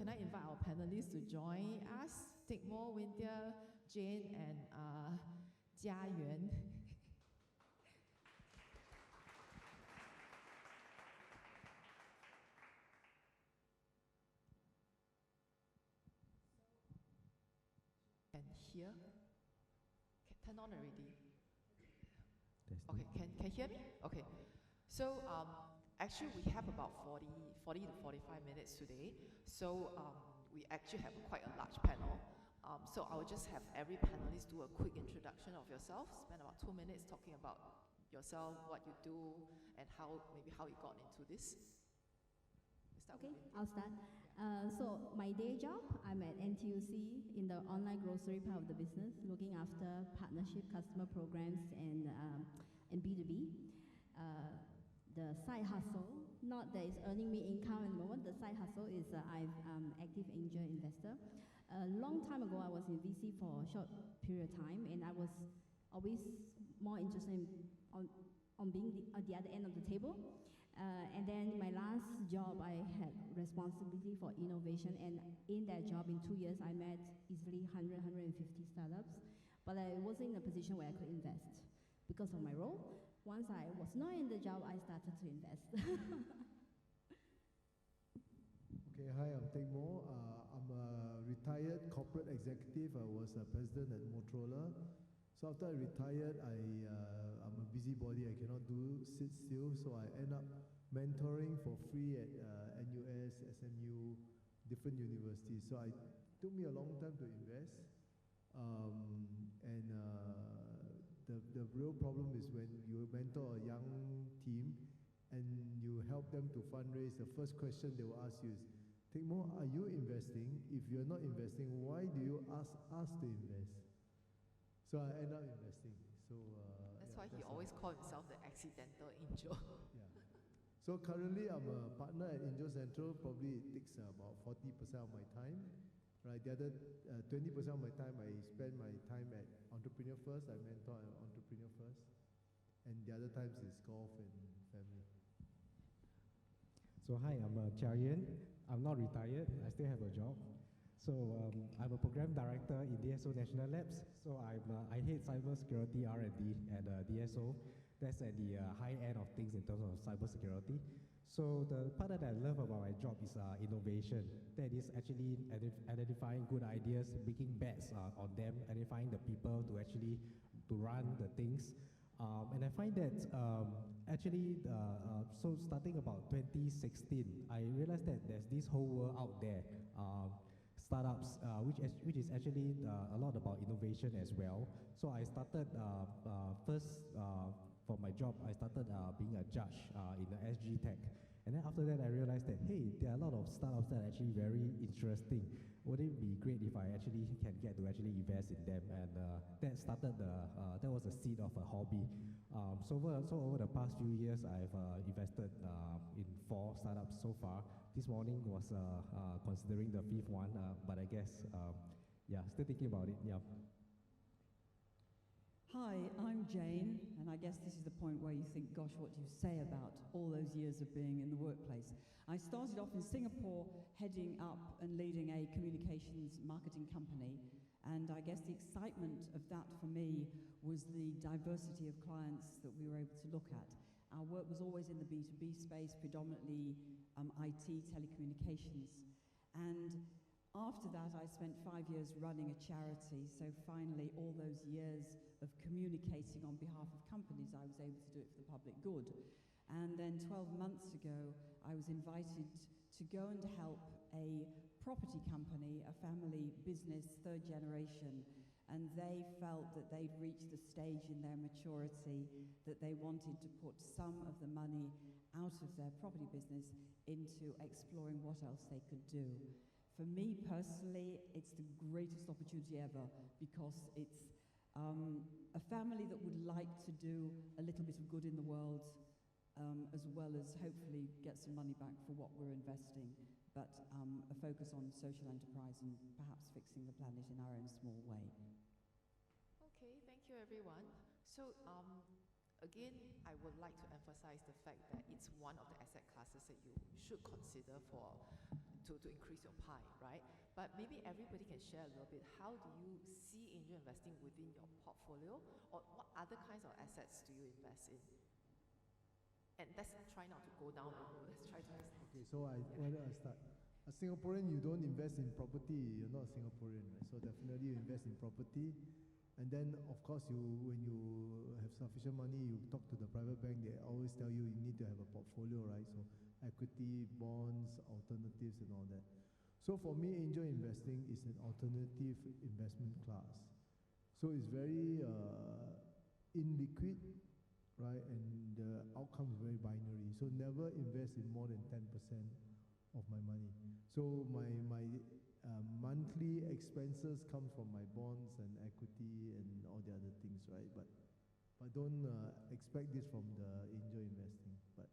can I invite our panelists to join us? Tigmore, Winter, Jane, and Jia Yuan. And here, turn on already. Okay, can you hear me? Okay. So actually we have about 40 to 45 minutes today. So we actually have quite a large panel. So I will just have every panelist do a quick introduction of yourself, spend about 2 minutes talking about yourself, what you do, and maybe how you got into this. Okay, I'll start. So my day job, I'm at NTUC in the online grocery part of the business, looking after partnership customer programs and B2B. The side hustle, not that it's earning me income at the moment, the side hustle is I'm active angel investor. A long time ago, I was in VC for a short period of time, and I was always more interested on being at the other end of the table. And then my last job, I had responsibility for innovation, and in that job, in 2 years, I met easily 100, 150 startups, but I wasn't in a position where I could invest because of my role. Once I was not in the job, I started to invest. Okay, hi, I'm Tigmore. I'm a retired corporate executive. I was a president at Motorola. So after I retired, I'm a busybody. I cannot sit still. So I end up mentoring for free at NUS, SMU, different universities. So it took me a long time to invest. The real problem is when you mentor a young team and you help them to fundraise, the first question they will ask you is, Tigmore, are you investing? If you're not investing, why do you ask us to invest? So I end up investing. So that's why he always calls himself the accidental angel. Yeah. So currently I'm a partner at AngelCentral. Probably it takes about 40% of my time. Right. The other 20% of my time I spend my time at Entrepreneur First. I mentor Entrepreneur First, and the other times is golf and family. So hi, I'm Chia Yuan. I'm not retired. I still have a job. So I'm a program director in DSO National Labs. So I head cybersecurity R&D at DSO. That's at the high end of things in terms of cybersecurity. So the part that I love about my job is innovation. That is actually identifying good ideas, making bets on them, identifying the people to actually run the things. And I find that so starting about 2016, I realized that there's this whole world out there, startups, which is actually a lot about innovation as well. So I started first for my job, I started being a judge in the SG Tech. And then after that, I realized that, hey, there are a lot of startups that are actually very interesting. Wouldn't it be great if I actually can get to actually invest in them? And that was the seed of a hobby. So over the past few years, I've invested in 4 startups so far. This morning was considering the 5th one, but I guess, still thinking about it, yeah. Hi, I'm Jane, and I guess this is the point where you think, gosh, what do you say about all those years of being in the workplace? I started off in Singapore, heading up and leading a communications marketing company, and I guess the excitement of that for me was the diversity of clients that we were able to look at. Our work was always in the B2B space, predominantly IT, telecommunications, and after that, I spent 5 years running a charity, so finally all those years of communicating on behalf of companies, I was able to do it for the public good. And then 12 months ago, I was invited to go and help a property company, a family business, 3rd generation, and they felt that they'd reached the stage in their maturity that they wanted to put some of the money out of their property business into exploring what else they could do. For me personally, it's the greatest opportunity ever because it's a family that would like to do a little bit of good in the world as well as hopefully get some money back for what we're investing, but a focus on social enterprise and perhaps fixing the planet in our own small way. Okay, thank you everyone. So again, I would like to emphasize the fact that it's one of the asset classes that you should consider for to increase your pie, right? But maybe everybody can share a little bit, how do you see angel investing within your portfolio, or what other kinds of assets do you invest in? And let's try not to go down the road, let's try to understand. Okay, so why don't I start? A Singaporean, you don't invest in property, you're not a Singaporean, right? So definitely you invest in property. And then, of course, when you have sufficient money, you talk to the private bank, they always tell you need to have a portfolio, right? So equity, bonds, alternatives, and all that. So for me, angel investing is an alternative investment class. So it's very illiquid, right? And the outcome is very binary. So never invest in more than 10% of my money. So my monthly expenses come from my bonds and equity and all the other things, right? But don't expect this from the angel investing. But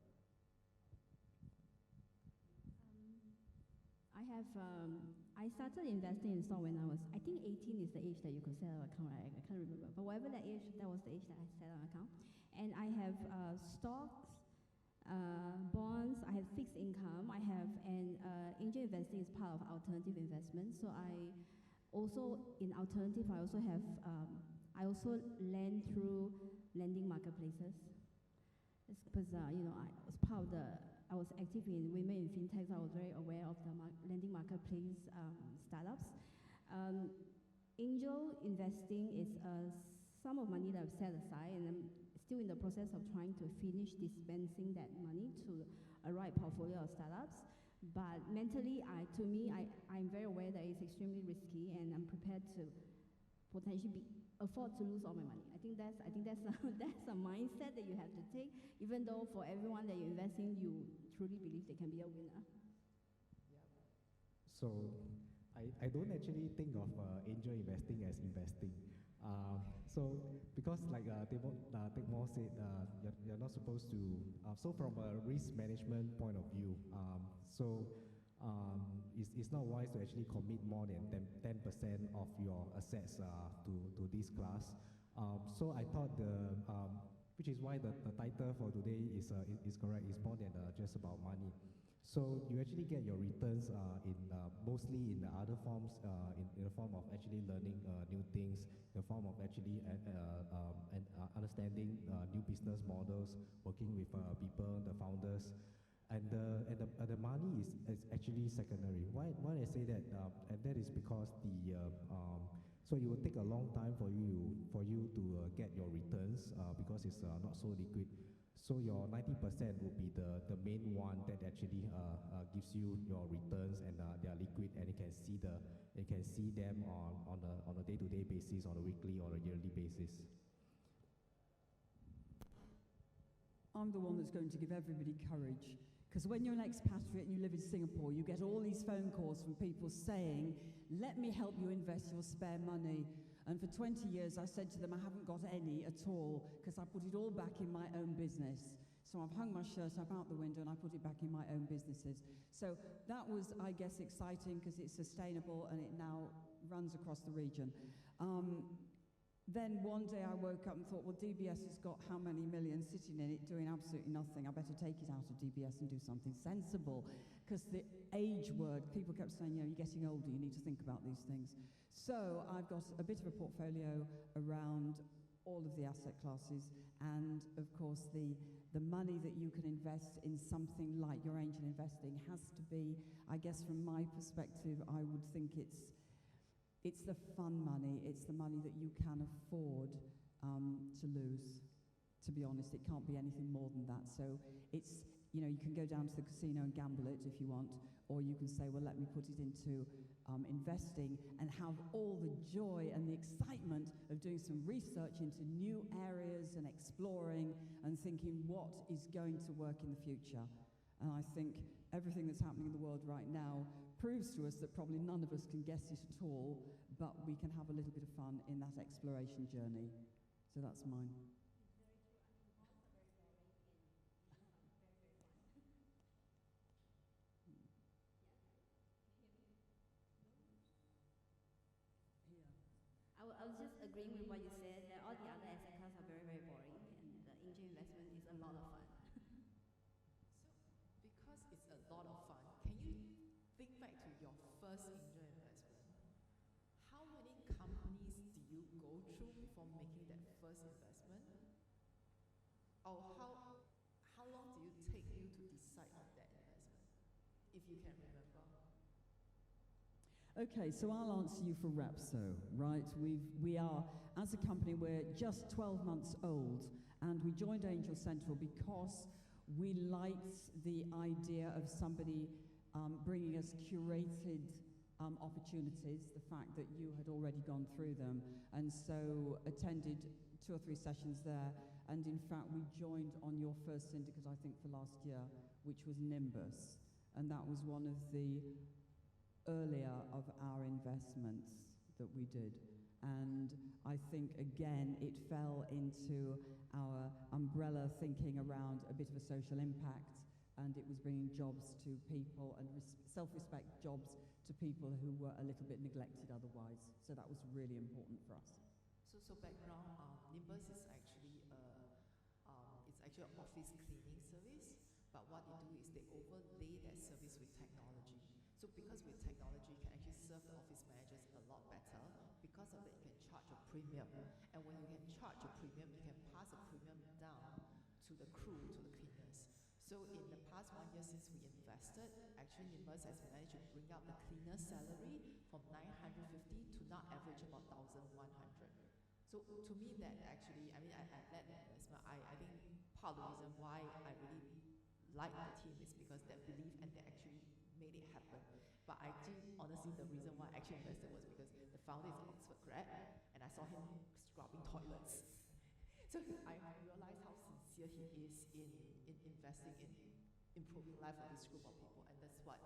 I started investing in stock when I was, I think 18 is the age that you could set an account, right? I can't remember. But whatever that age, that was the age that I set an account. And I have stocks, bonds, I have fixed income, I have, and angel investing is part of alternative investment. So I also, in alternative, I also have, I also lend through lending marketplaces. It's because, you know, I was part of the, I was active in Women in FinTech, so I was very aware of the lending marketplace startups. Angel investing is a sum of money that I've set aside, and I'm still in the process of trying to finish dispensing that money to a right portfolio of startups. But mentally, I'm very aware that it's extremely risky, and I'm prepared to potentially afford to lose all my money. I think that's that's a mindset that you have to take, even though for everyone that you invest in, you truly believe they can be a winner. So I don't actually think of angel investing as investing. So because like Tegmo said, you're not supposed to, so from a risk management point of view, it's not wise to actually commit more than 10% of your assets to this class. So I thought which is why the title for today is correct. It's more than just about money. So you actually get your returns mostly in the other forms, in the form of actually learning new things, in the form of actually understanding new business models, working with people, the founders, and the money is actually secondary. Why I say that? And that is because so it will take a long time for you to get your returns because it's not so liquid. So your 90% would be the main one that actually gives you your returns, and they are liquid, and you can see them on a day-to-day basis, on a weekly or a yearly basis. I'm the one that's going to give everybody courage, because when you're an expatriate and you live in Singapore, you get all these phone calls from people saying, "Let me help you invest your spare money." And for 20 years, I said to them, I haven't got any at all, because I put it all back in my own business. So I've hung my shirt up out the window and I put it back in my own businesses. So that was, I guess, exciting because it's sustainable and it now runs across the region. Then one day I woke up and thought, well, DBS has got how many millions sitting in it doing absolutely nothing. I better take it out of DBS and do something sensible. Because the age word, people kept saying, you know, you're getting older, you need to think about these things. So I've got a bit of a portfolio around all of the asset classes, and of course the money that you can invest in something like your angel investing has to be, I guess from my perspective, I would think it's the fun money, it's the money that you can afford to lose. To be honest, it can't be anything more than that. So it's, you know, you can go down to the casino and gamble it if you want, or you can say, well, let me put it into investing and have all the joy and the excitement of doing some research into new areas and exploring and thinking what is going to work in the future. And I think everything that's happening in the world right now proves to us that probably none of us can guess it at all, but we can have a little bit of fun in that exploration journey. So that's mine. I was just agreeing with what you said, that all the other asset classes are very, very boring, and the angel investment is a lot of fun. So, because it's a lot of fun, can you think back first angel investment, how many companies do you go through before making that first investment? Or how long do you take you to decide on that investment, if you can remember? Okay, so I'll answer you for Repso, right? We are, as a company, we're just 12 months old, and we joined AngelCentral because we liked the idea of somebody bringing us curated opportunities, the fact that you had already gone through them, and so attended 2 or 3 sessions there, and in fact we joined on your first syndicate, I think, for last year, which was Nimbus, and that was one of the earlier of our investments that we did. And I think, again, it fell into our umbrella thinking around a bit of a social impact, and it was bringing jobs to people and self-respect jobs to people who were a little bit neglected otherwise. So that was really important for us. So background, Nimbus is actually it's actually an office cleaning service, but what they do is they overlay that service with technology. So because with technology, you can actually serve the office managers a lot better. Because of that, you can charge a premium. And when you can charge a premium, you can pass a premium down to the crew, to the cleaners. So in the past 1 year since we invested, actually Nimbus has managed to bring up the cleaner salary from 950 to now average about 1,100. So to me that actually, I mean, I led the investment. I think part of the reason why I really like the team is because they believe and they actually made it happen. But I think honestly the reason why I actually invested was because the founder is an Oxford grad and I saw him scrubbing toilets. So I realized how sincere he is in investing in improving life of this group of people, and that's what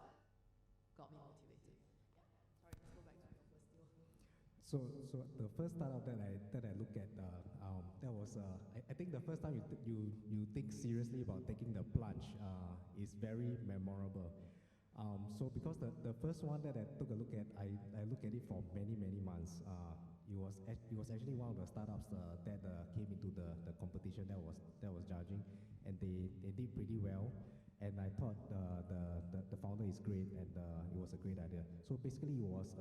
got me motivated. Yeah. Sorry, let's go back to your first deal. So the first startup that I looked at, that was I think the first time you think seriously about taking the plunge is very memorable. So because the first one that I took a look at, I looked at it for many months. It was actually one of the startups that came into the competition that was judging, and they did pretty well. And I thought the founder is great, and it was a great idea. So basically, it was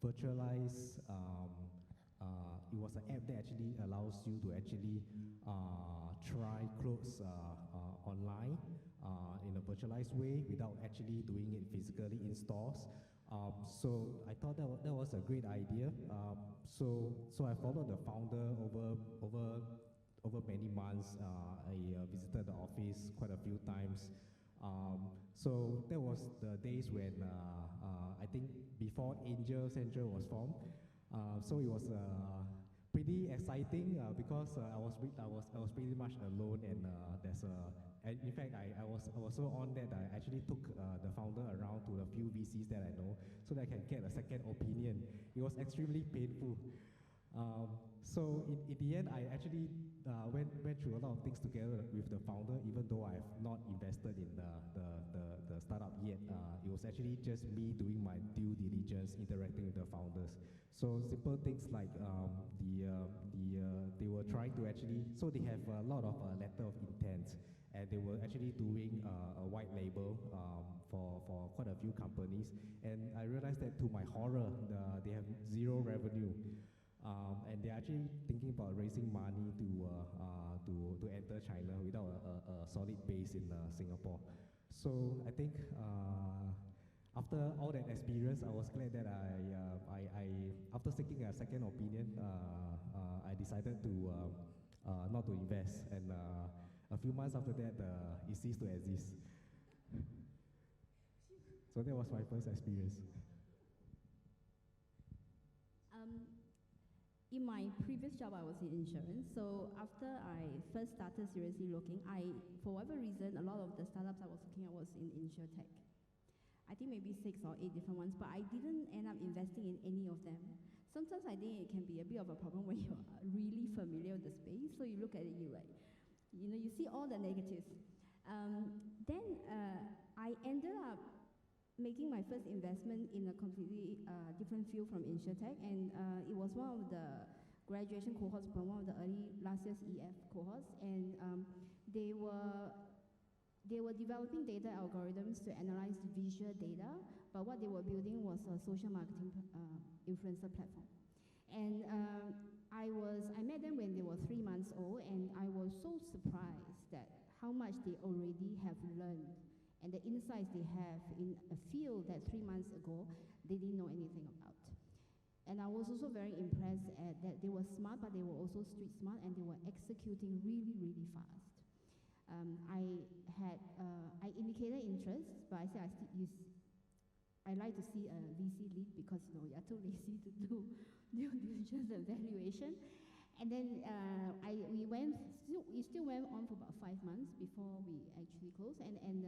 virtualized. It was an app that actually allows you to actually try clothes online in a virtualized way without actually doing it physically in stores. So I thought that was a great idea. So I followed the founder over many months. I visited the office quite a few times. So that was the days when I think before AngelCentral was formed. So it was pretty exciting because I was pretty much alone, and in fact I was so on that I actually took the founder around to a few VCs that I know so that I can get a second opinion. It was extremely painful. So in the end, I actually went through a lot of things together with the founder, even though I have not invested in the startup yet. It was actually just me doing my due diligence, interacting with the founders. So simple things like they were trying to actually, so they have a lot of letter of intent, and they were actually doing a white label for quite a few companies. And I realized that to my horror, they have zero revenue. And they're actually thinking about raising money to enter China without a solid base in Singapore. So I think after all that experience, I was glad that after seeking a second opinion, I decided to not to invest. And a few months after that, it ceased to exist. So that was my first experience. In my previous job, I was in insurance. So after I first started seriously looking, for whatever reason, a lot of the startups I was looking at was in insurtech. I think maybe 6 or 8 different ones, but I didn't end up investing in any of them. Sometimes I think it can be a bit of a problem when you're really familiar with the space. So you look at it, you see all the negatives. Then I ended up making my first investment in a completely different field from insurtech, and it was one of the graduation cohorts from one of the early last year's EF cohorts, and they were developing data algorithms to analyze visual data, but what they were building was a social marketing influencer platform. And I met them when they were 3 months old, and I was so surprised that how much they already have learned and the insights they have in a field that 3 months ago they didn't know anything about. And I was also very impressed at that they were smart, but they were also street smart, and they were executing really, really fast. I indicated interest, but I said I like to see a VC lead because you're too lazy to do due diligence and valuation. And then we still went on for about 5 months before we actually closed. And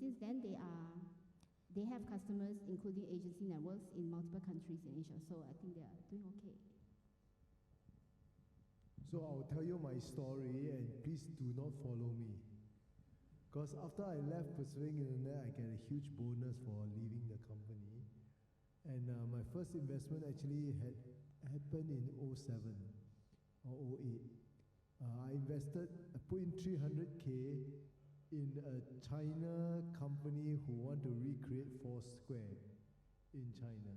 since then they have customers, including agency networks in multiple countries in Asia. So I think they are doing okay. So I'll tell you my story, and please do not follow me. Because after I left Pursuing Internet, I get a huge bonus for leaving the company. And my first investment actually had happened in 07 or 08. I put in 300K in a China company who want to recreate Foursquare in China.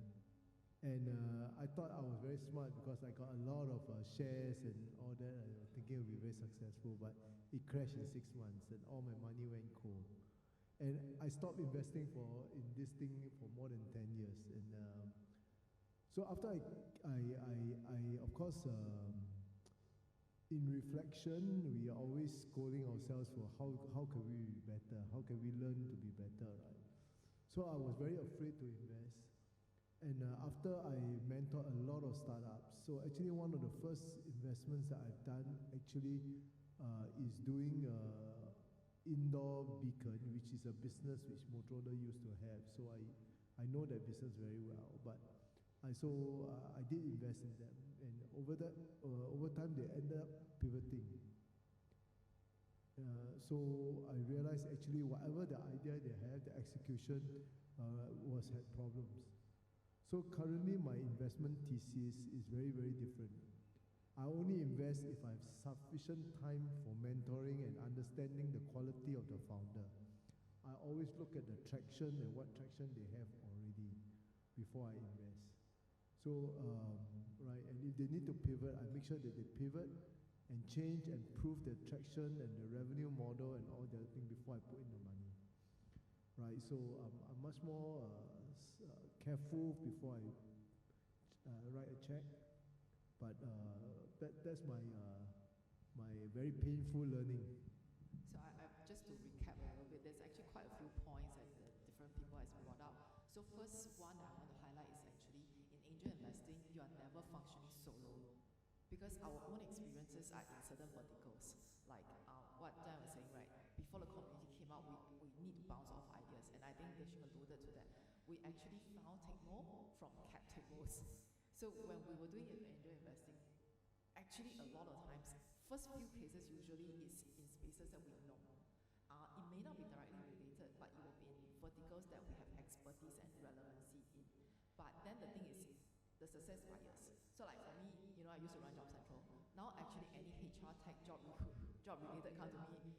And I thought I was very smart because I got a lot of shares and all that. I was thinking it would be very successful, but it crashed in 6 months and all my money went cold. And I stopped investing in this thing for more than 10 years. And so after I of course, in reflection, we are always scolding ourselves for how can we be better? How can we learn to be better, right? So I was very afraid to invest. And after I mentored a lot of startups, so actually one of the first investments that I've done actually is doing indoor beacon, which is a business which Motorola used to have. So I know that business very well. But I did invest in them, and over time they ended up pivoting. So I realized actually whatever the idea they have, the execution had problems. So currently my investment thesis is very, very different. I only invest if I have sufficient time for mentoring and understanding the quality of the founder. I always look at the traction and what traction they have already before I invest. So, right, and if they need to pivot, I make sure that they pivot and change and prove the traction and the revenue model and all the other things before I put in the money. Right, so I'm much more careful before I write a check, but that's my very painful learning. So just to recap a little bit, there's actually quite a few points that different people has brought up. So first one I want to highlight is actually in angel investing, you are never functioning solo, because our own experiences are in certain verticals. Like what Dan was saying, right? Before the community came out, we need to bounce off ideas, and I think Deshing alluded to that. We actually found Techmo from cap tables. So when we were doing angel investing, actually a lot of times, first few cases usually is in spaces that we know. It may not be directly related, but it will be in verticals that we have expertise and relevancy in. But then the thing is, the success bias. So like for me, I used to run AngelCentral. Now actually any HR tech job related come to me,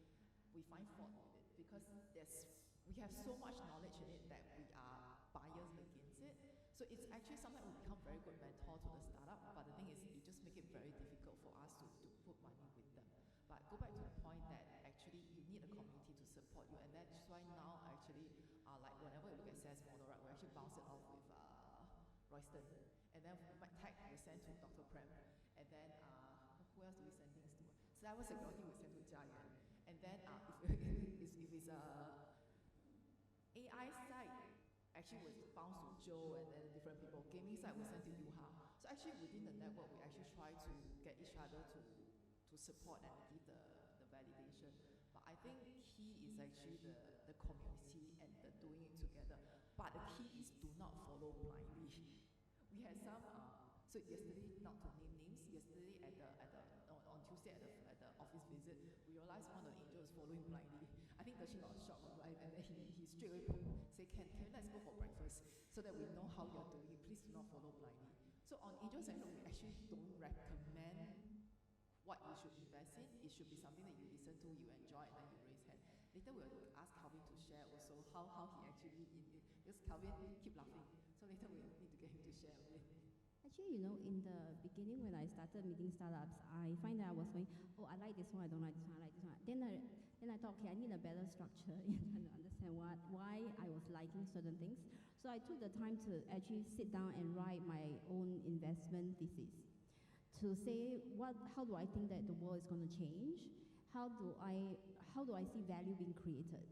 we find fault with it because we have so much knowledge in it that we are biased against it. So it's actually sometimes we become very good mentor to the startup, but the thing is, it just makes it very difficult for us to put money with them. But go back to the point that actually you need a community to support you, and that's why now actually, like whenever we look at SaaS model, right, we actually bounce it off with Royston, and then tech we send to Dr. Prem, and then who else do we send things to? Cybersecurity we send to Jiayuan, and then if it's AI side, actually was bounced to Joe and then different people. Gaming side we sent to Yuha. So actually within the network, we actually try to get each other to support and give the validation. But I think key is actually the community and the doing it together. But the key is do not follow blindly. We had some so yesterday, not to name names, yesterday on Tuesday at the office visit, we realized one of the angels following blindly. I think Deshing got shocked, right? And then he straight away say, can let's go for breakfast so that we know how you're doing it. Please do not follow blindly. So on AngelCentral, we actually don't recommend what you should invest in. It should be something that you listen to, you enjoy, and then you raise hand. The later we'll ask Calvin to share also how he actually, because Calvin keep laughing, so later we need to get him to share a bit. Actually, you know, in the beginning when I started meeting startups, I find that I was going, oh, I like this one, I don't like this one, I like this one. Then I thought, okay, I need a better structure in trying to understand why I was liking certain things. So I took the time to actually sit down and write my own investment thesis to say how do I think that the world is going to change? How do I see value being created?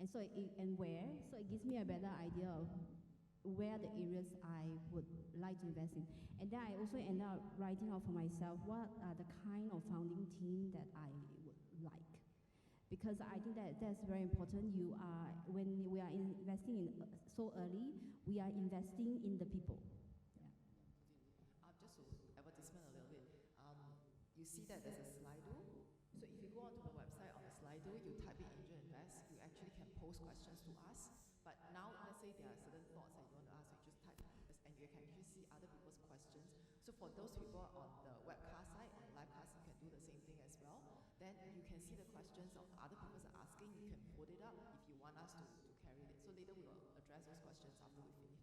And so and where? So it gives me a better idea of where the areas I would like to invest in. And then I also end up writing out for myself what are the kind of founding team that I would like. Because I think that that's very important. When we are investing in so early, we are investing in the people. Yeah. Just to advertisement a little bit, you see that there's a Slido. So if you go onto the website on the Slido, you type in Angel Invest, you actually can pose questions to us. But now, let's say there are certain thoughts that you want to ask, you just type, and you can actually see other people's questions. So for those people on the webcast side, on the livecast, you can do the same thing as well. Then you can see the questions of other people are asking, you can put it up if you want us to carry it. So later we will address those questions after we finish.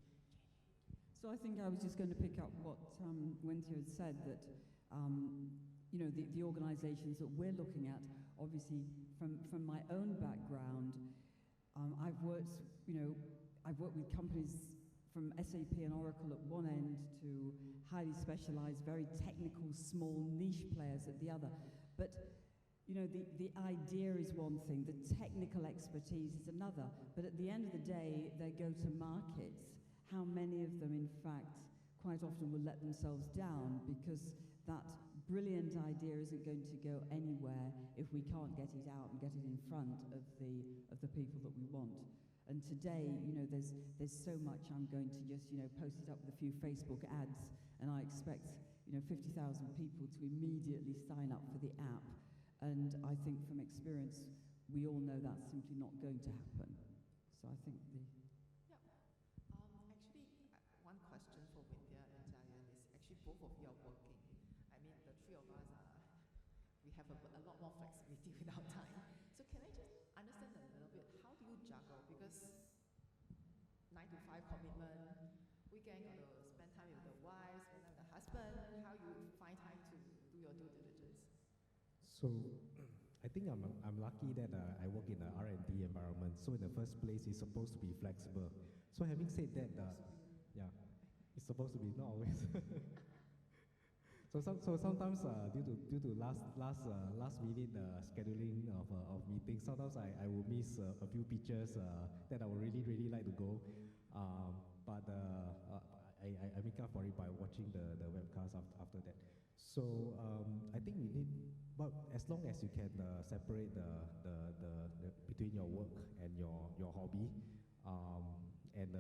So I think I was just going to pick up what Wentia had said, that you know, the organizations that we're looking at, obviously from my own background, I've worked with companies from SAP and Oracle at one end to highly specialized, very technical, small niche players at the other. But you know, the idea is one thing, the technical expertise is another. But at the end of the day, they go to markets. How many of them, in fact, quite often will let themselves down because that brilliant idea isn't going to go anywhere if we can't get it out and get it in front of the people that we want. And today, you know, there's so much. I'm going to just, you know, post it up with a few Facebook ads, and I expect, you know, 50,000 people to immediately sign up for the app. And I think from experience, we all know that's simply not going to happen. So I think the... Yeah. Actually, one question for Wentia and Jian is actually both of you are working. I mean, the three of us we have a lot more flexibility with our time. So can I just understand a little bit, how do you juggle? Because 9 to 5 commitment, weekend got to spend time with the wife, spend time with the husband, how you find time to do your due diligence? So I think I'm lucky that I work in an R&D environment. So in the first place, it's supposed to be flexible. So having said that, yeah, it's supposed to be, not always. So sometimes due to last minute scheduling of meetings, sometimes I will miss a few pictures that I would really like to go. But I make up for it by watching the webcast after that. So I think we need, but as long as you can separate the between your work and your hobby, and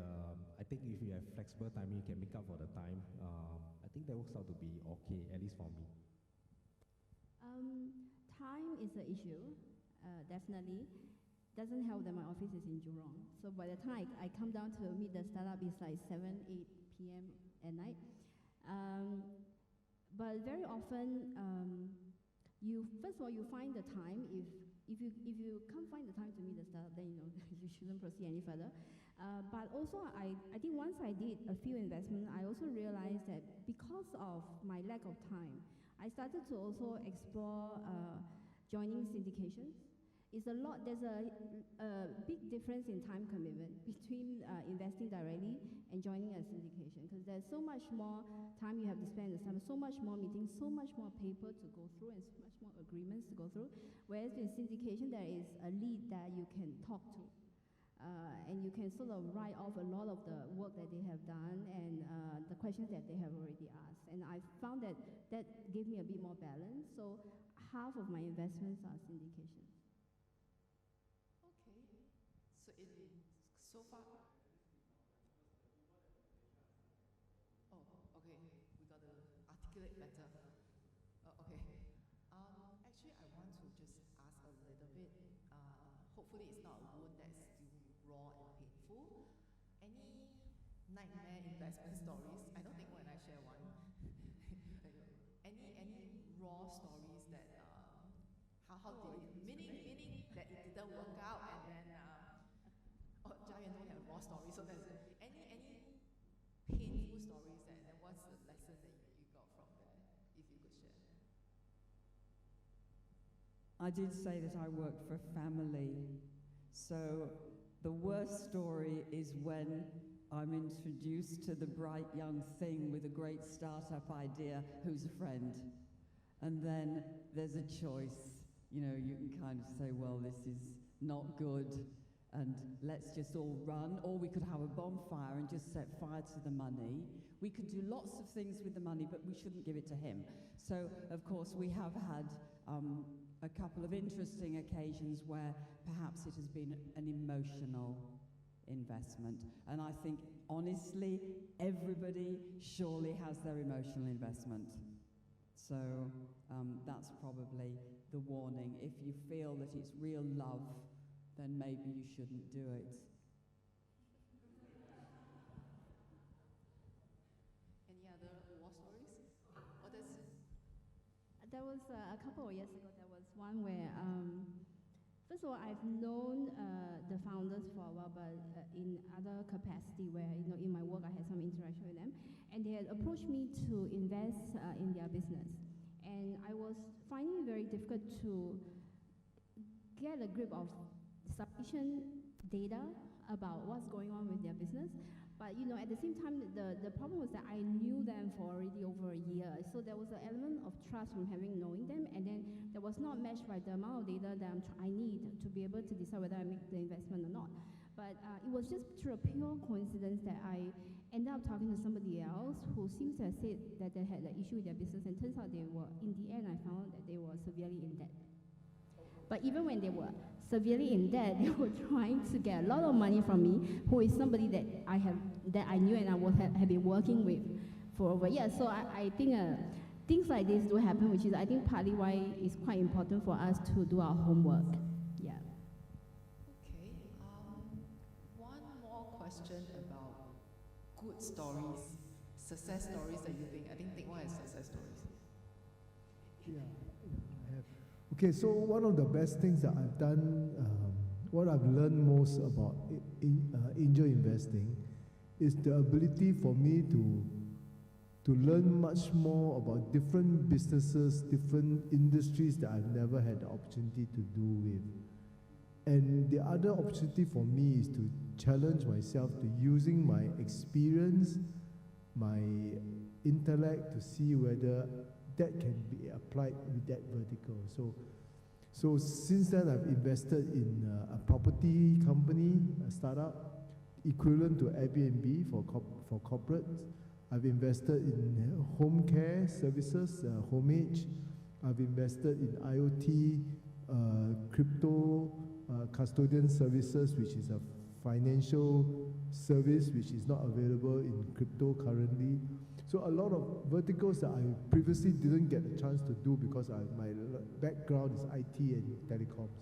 I think if you have flexible timing, you can make up for the time. I think that works out to be okay, at least for me. Time is an issue, definitely. Doesn't help that my office is in Jurong. So by the time I come down to meet the startup, it's like 7, 8 p.m. at night. But very often, first of all, you find the time. If you can't find the time to meet the startup, then you know you shouldn't proceed any further. But also, I think once I did a few investments, I also realized that because of my lack of time, I started to also explore joining syndications. There's a big difference in time commitment between investing directly and joining a syndication, because there's so much more time you have to spend in the summer, so much more meetings, so much more paper to go through, and so much more agreements to go through. Whereas in syndication, there is a lead that you can talk to. And you can sort of write off a lot of the work that they have done and the questions that they have already asked. And I found that gave me a bit more balance. So half of my investments are syndication. Okay. So far. Oh, okay. We got to articulate better. Okay. Actually, I want to just ask a little bit. Hopefully, it's not a wound that's raw and painful. Any nightmare investment stories? I don't think when I share one. any raw stories that how did it, meaning that it didn't work out, and then Jia don't have more stories. So there's any painful stories, and then what's the lesson that you got from there, if you could share? I did say that I worked for a family, so the worst story is when I'm introduced to the bright young thing with a great startup idea who's a friend. And then there's a choice. You know, you can kind of say, well, this is not good, and let's just all run. Or we could have a bonfire and just set fire to the money. We could do lots of things with the money, but we shouldn't give it to him. So, of course, we have had a couple of interesting occasions where perhaps it has been an emotional investment. And I think, honestly, everybody surely has their emotional investment. So that's probably the warning. If you feel that it's real love, then maybe you shouldn't do it. Any other war stories? There was a couple of years ago, there was one where, first of all, I've known the founders for a while, but in other capacity where, you know, in my work I had some interaction with them, and they had approached me to invest in their business. And I was finding it very difficult to get a grip of sufficient data about what's going on with their business. But, you know, at the same time, the problem was that I knew them for already over a year. So there was an element of trust from knowing them, and then that was not matched by the amount of data that I need to be able to decide whether I make the investment or not. But it was just through a pure coincidence that I ended up talking to somebody else who seems to have said that they had an issue with their business, and turns out they were, in the end, I found that they were severely in debt. But even when they were severely in debt, they were trying to get a lot of money from me, who is somebody that I knew and I have been working with for over years. So I think things like this do happen, which is I think partly why it's quite important for us to do our homework. Yeah. Okay. One more question about good stories, success stories that you think. I think Teck Wah has success stories. Yeah, I have. Okay, so one of the best things that I've done, what I've learned most about angel investing is the ability for me to learn much more about different businesses, different industries that I've never had the opportunity to do with. And the other opportunity for me is to challenge myself to using my experience, my intellect, to see whether that can be applied with that vertical. So since then, I've invested in a property company, a startup, equivalent to Airbnb for corporates. I've invested in home care services, Homage. I've invested in IoT, crypto, custodian services, which is a financial service which is not available in crypto currently. So a lot of verticals that I previously didn't get a chance to do because my background is IT and telecoms,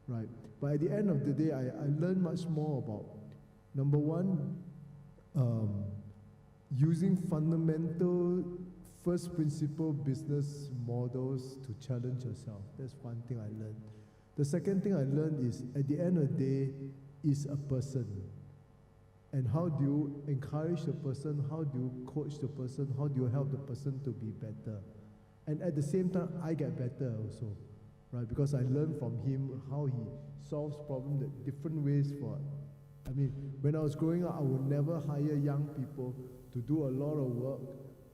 right? But at the end of the day, I learned much more about, number one, using fundamental first principle business models to challenge yourself. That's one thing I learned. The second thing I learned is, at the end of the day, is a person. And how do you encourage the person? How do you coach the person? How do you help the person to be better? And at the same time, I get better also, right? Because I learn from him how he solves problems in different ways. When I was growing up, I would never hire young people to do a lot of work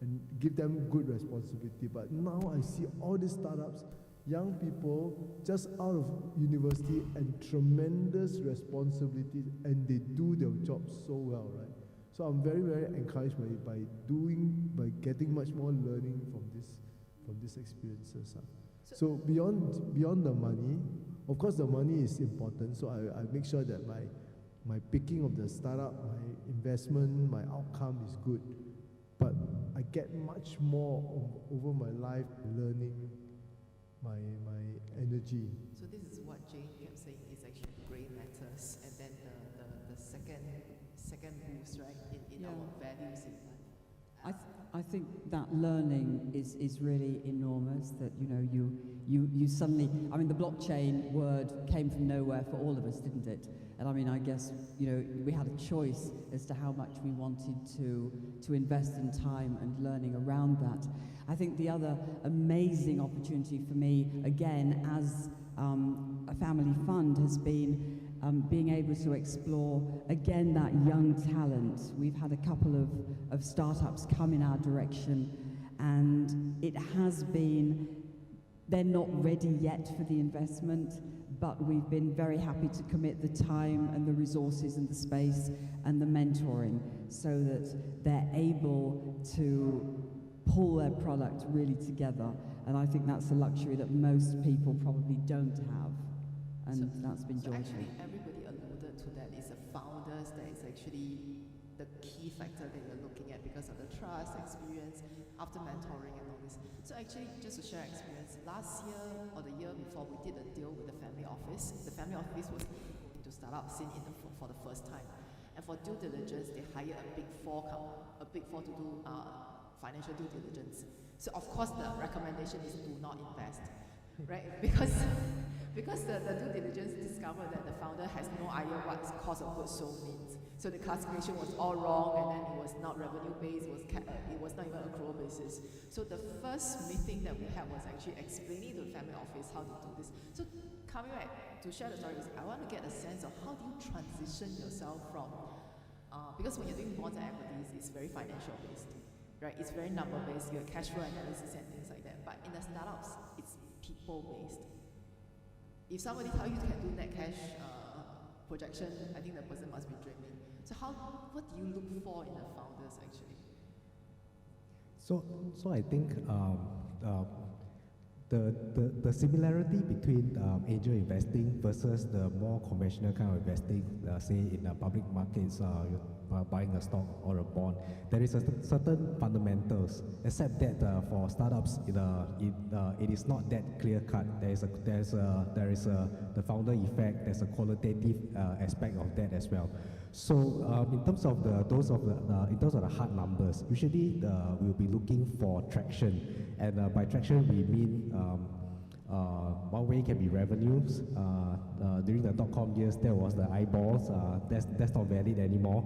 and give them good responsibility. But now I see all these startups, young people just out of university and tremendous responsibility, and they do their job so well, right? So I'm very, very encouraged by getting much more learning from these experiences. So beyond the money, of course the money is important, so I make sure that my picking of the startup, my investment, my outcome is good. But I get much more over my life learning my energy. So this is what Jane kept saying is actually gray matters, and then the second boost, right, in our values in life. I think that learning is really enormous, that, you know, you suddenly, I mean, the blockchain word came from nowhere for all of us, didn't it? And I mean, I guess, you know, we had a choice as to how much we wanted to invest in time and learning around that. I think the other amazing opportunity for me, again, as a family fund, has been being able to explore, again, that young talent. We've had a couple of startups come in our direction, and it has been, they're not ready yet for the investment, but we've been very happy to commit the time and the resources and the space and the mentoring so that they're able to pull their product really together. And I think that's a luxury that most people probably don't have. And that's been joyful. Actually, everybody alluded to that. It's the founders that is actually the key factor that you're looking at because of the trust, experience, after mentoring and all this. So actually, just to share experience, last year or the year before, we did a deal with the family office. The family office was going to start up scene for the first time. And for due diligence, they hired a big four to do financial due diligence. So of course, the recommendation is do not invest, right? Because the due diligence discovered that the founder has no idea what cost of goods sold means. So the classification was all wrong, and then it was not revenue-based, it was not even accrual basis. So the first meeting that we had was actually explaining to the family office how to do this. So coming back to share the story, I want to get a sense of how do you transition yourself from, because when you're doing bonds and equities, it's very financial-based, right? It's very number-based, your cash flow analysis and things like that. But in the startups, it's people-based. If somebody tells you can do net cash projection, I think the person must be dreaming. So what do you look for in the founders actually? So I think the similarity between angel investing versus the more conventional kind of investing, say in the public markets, buying a stock or a bond, there is a certain fundamentals, except that for startups, it is not that clear cut. There is the founder effect. There's a qualitative aspect of that as well. So in terms of the hard numbers, usually we'll be looking for traction, and by traction we mean one way can be revenues. During the .com years, there was the eyeballs. That's not valid anymore.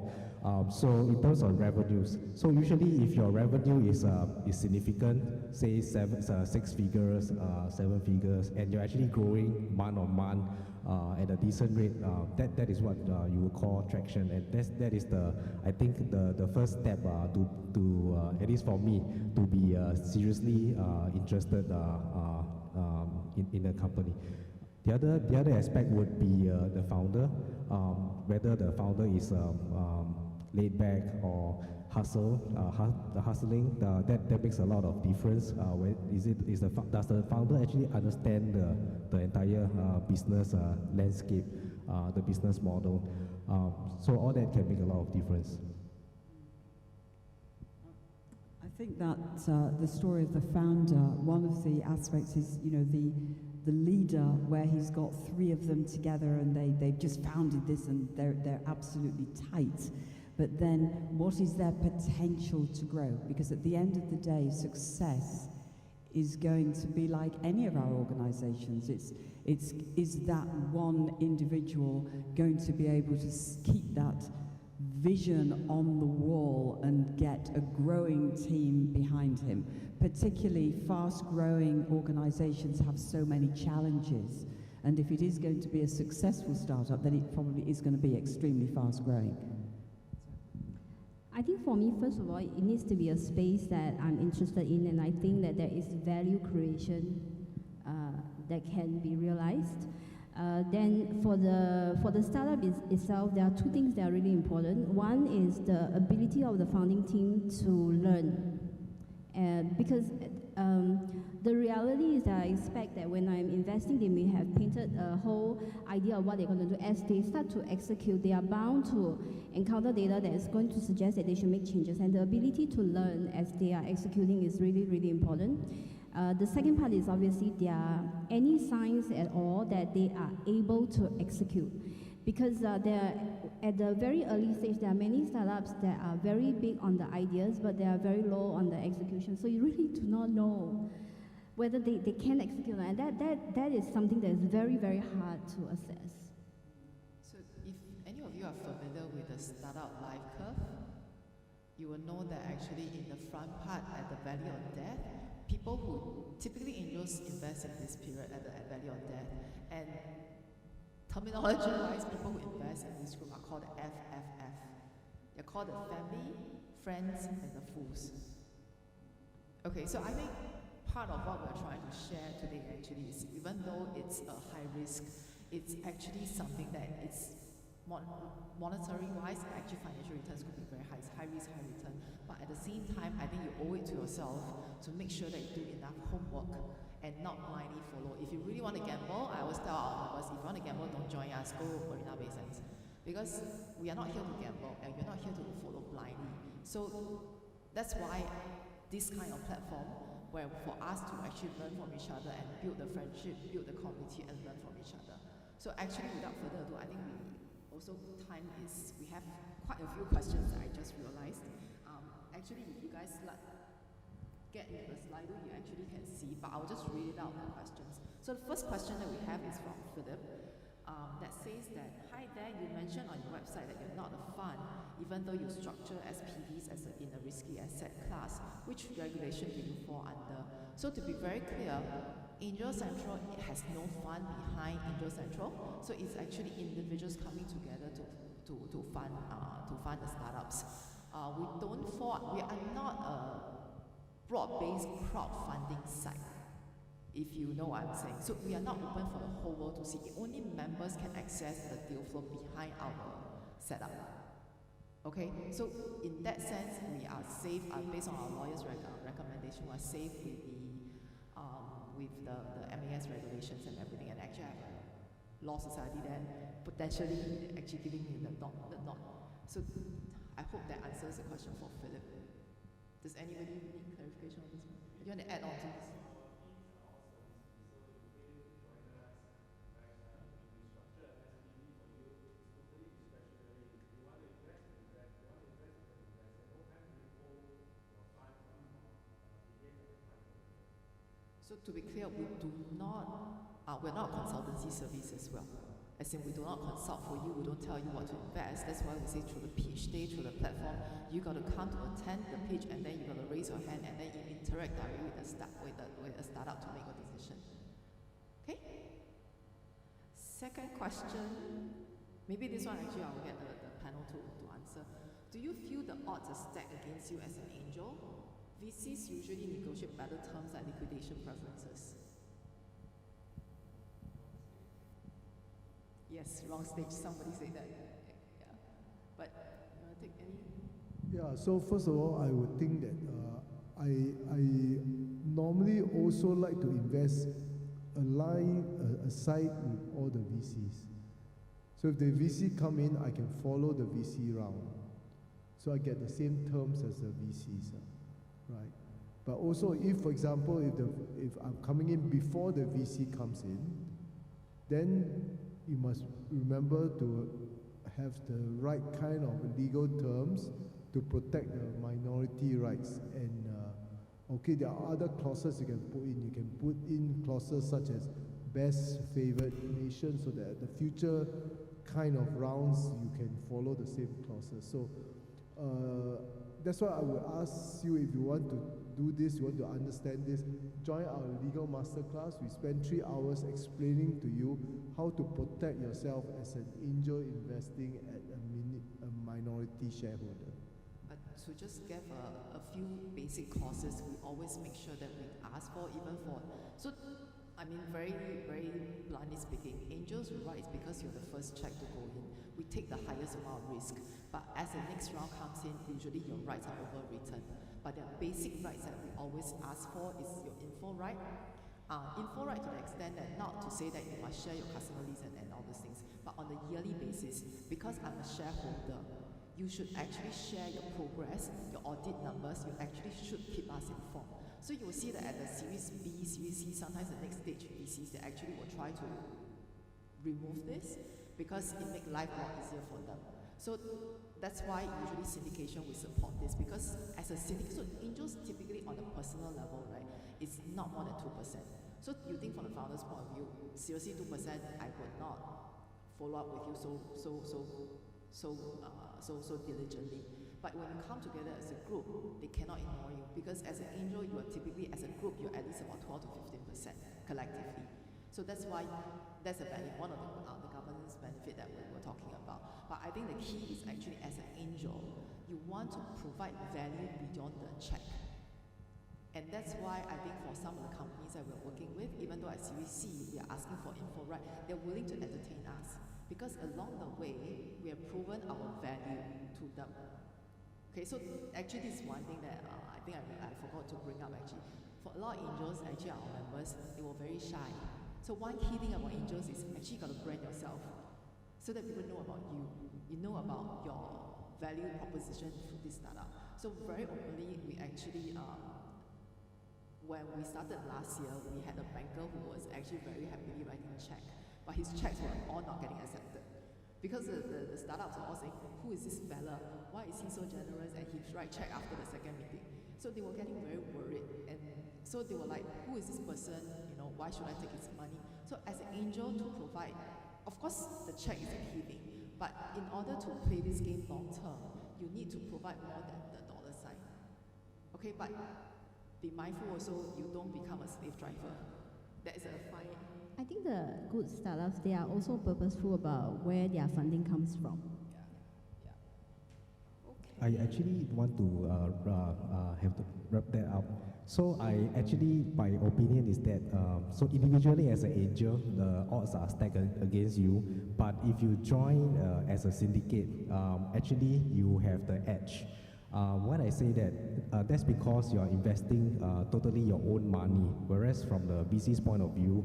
So in terms of revenues, so usually if your revenue is significant, say 6 figures, 7 figures, and you're actually growing month on month at a decent rate, that is what you would call traction, and that is I think the first step to at least for me, to be seriously interested in a company. The other aspect would be the founder, whether the founder is laid back or hustling. That makes a lot of difference. Does the founder actually understand the entire business landscape, the business model? So all that can make a lot of difference. I think that the story of the founder, one of the aspects is, you know, the leader, where he's got 3 of them together and they've just founded this and they're absolutely tight. But then what is their potential to grow? Because at the end of the day, success is going to be like any of our organizations. Is that one individual going to be able to keep that vision on the wall and get a growing team behind him? Particularly fast-growing organizations have so many challenges, and if it is going to be a successful startup, then it probably is going to be extremely fast-growing. I think for me, first of all, it needs to be a space that I'm interested in, and I think that there is value creation that can be realized. Then for the startup itself, there are 2 things that are really important. One is the ability of the founding team to learn. Because the reality is that I expect that when I'm investing, they may have painted a whole idea of what they're going to do. As they start to execute, they are bound to encounter data that is going to suggest that they should make changes. And the ability to learn as they are executing is really, really important. The second part is obviously there are any signs at all that they are able to execute. because they're at the very early stage. There are many startups that are very big on the ideas, but they are very low on the execution. So you really do not know whether they can execute, and that is something that is very, very hard to assess. So if any of you are familiar with the startup life curve, you will know that actually in the front part at the valley of death, people who typically angels invest in this period at the valley of death, and terminology-wise, people who invest in this group are called the FFF. They're called the family, friends, and the fools. Okay, so I think part of what we're trying to share today actually is, even though it's a high risk, it's actually something that it's monetary-wise, actually financial returns could be very high. It's high risk, high return. But at the same time, I think you owe it to yourself to make sure that you do enough homework and not blindly follow. If you really want to gamble, I always tell our members, if you want to gamble, don't join us, go Marina Bay Sands. Because we are not here to gamble, and we're not here to follow blindly. So that's why this kind of platform, where for us to actually learn from each other and build the friendship, build the community, and learn from each other. So actually, without further ado, I think we have quite a few questions that I just realized. Actually, if you guys get into the Slido, you actually can see, but I'll just read it out, the questions. So the first question that we have is from Philip, that says that, hi there, you mentioned on your website that you're not a fund, even though you structure SPVs in a risky asset class. Which regulation do you fall under? So to be very clear, AngelCentral has no fund behind AngelCentral, so it's actually individuals coming together to fund the startups. We are not a broad-based crowdfunding site, if you know what I'm saying. So we are not open for the whole world to see. Only members can access the deal flow behind our setup. Okay, so in that sense, we are safe, based on our lawyer's recommendation, we are safe with the MAS regulations and everything, and actually I have a law society that potentially actually giving me the nod. So I hope that answers the question for Philip. Does anybody need clarification on this one? Do you want to add on to this? So to be clear, we're not a consultancy service as well. As in, we do not consult for you, we don't tell you what to invest. That's why we say through the pitch day, through the platform, you got to come to attend the pitch, and then you got to raise your hand, and then you interact directly with the startup to make a decision. Okay? Second question, maybe this one actually I will get the panel to answer. Do you feel the odds are stacked against you as an angel? VCs usually negotiate better terms and liquidation preferences. Yes, wrong stage, somebody say that. Yeah. But you want to take any? Yeah, so first of all, I would think that I normally also like to invest aside with all the VCs. So if the VC come in, I can follow the VC round. So I get the same terms as the VCs. Right, but also if, for example, if I'm coming in before the VC comes in, then you must remember to have the right kind of legal terms to protect the minority rights. And okay, there are other clauses you can put in. You can put in clauses such as best favored nation, so that the future kind of rounds you can follow the same clauses. So. That's why I would ask you, if you want to do this, you want to understand this, join our legal masterclass. We spend 3 hours explaining to you how to protect yourself as an angel investing at a minority shareholder. But to just give a few basic clauses, we always make sure that we ask for, so I mean, very, very bluntly speaking, angels rights, because you're the first check to go in, we take the highest amount of risk. But as the next round comes in, usually your rights are overwritten. But the basic rights that we always ask for is your info right. Info right to the extent that, not to say that you must share your customer list and all those things, but on a yearly basis, because I'm a shareholder, you should actually share your progress, your audit numbers, you actually should keep us informed. So you will see that at the Series B, Series C, sometimes the next stage VCs, they actually will try to remove this, because it makes life a lot easier for them. So that's why usually syndication we support this, because as a syndicate, so angels typically on a personal level, right, it's not more than 2%. So you think from the founder's point of view, seriously 2%, I would not follow up with you so diligently. But when you come together as a group, they cannot ignore you, because as an angel, you are typically, as a group, you're at least about 12 to 15% collectively. So that's why that's a benefit, one of the governance benefit that we were talking about. But I think the key is actually as an angel, you want to provide value beyond the check. And that's why I think for some of the companies that we're working with, even though at Series C we are asking for info, right, they're willing to entertain us. Because along the way, we have proven our value to them. Okay, so actually this is one thing that I think I forgot to bring up actually. For a lot of angels, actually our members, they were very shy. So one key thing about angels is actually you got to brand yourself so that people know about you. You know about your value proposition through this startup. So very openly, we actually, when we started last year, we had a banker who was actually very happily writing a check, but his checks were all not getting accepted. Because the startups are all saying, who is this fella? Why is he so generous? And he write check after the second meeting. So they were getting very worried. And so they were like, who is this person? You know, why should I take his money? So as an angel to provide, of course the check is a key thing, but in order to play this game long term, you need to provide more than the dollar sign. Okay, but be mindful also, you don't become a slave driver. That is a fine. I think the good startups, they are also purposeful about where their funding comes from. Yeah. Okay. I actually want to have to wrap that up. So I actually, my opinion is that, so individually as an angel, the odds are stacked against you. But if you join as a syndicate, actually you have the edge. When I say that, that's because you are investing totally your own money, whereas from the VC's point of view,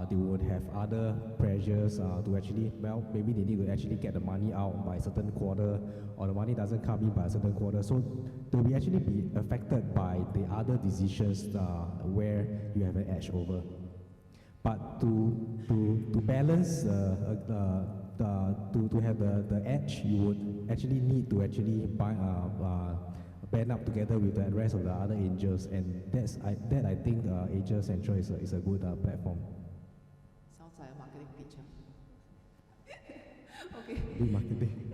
they would have other pressures to actually, well, maybe they need to actually get the money out by a certain quarter, or the money doesn't come in by a certain quarter. So they will actually be affected by the other decisions where you have an edge over. But to balance to have the edge, you would actually need to actually band up together with the rest of the other angels, and that I think AngelCentral is a good platform. Sounds like a marketing pitch. Okay. Good marketing.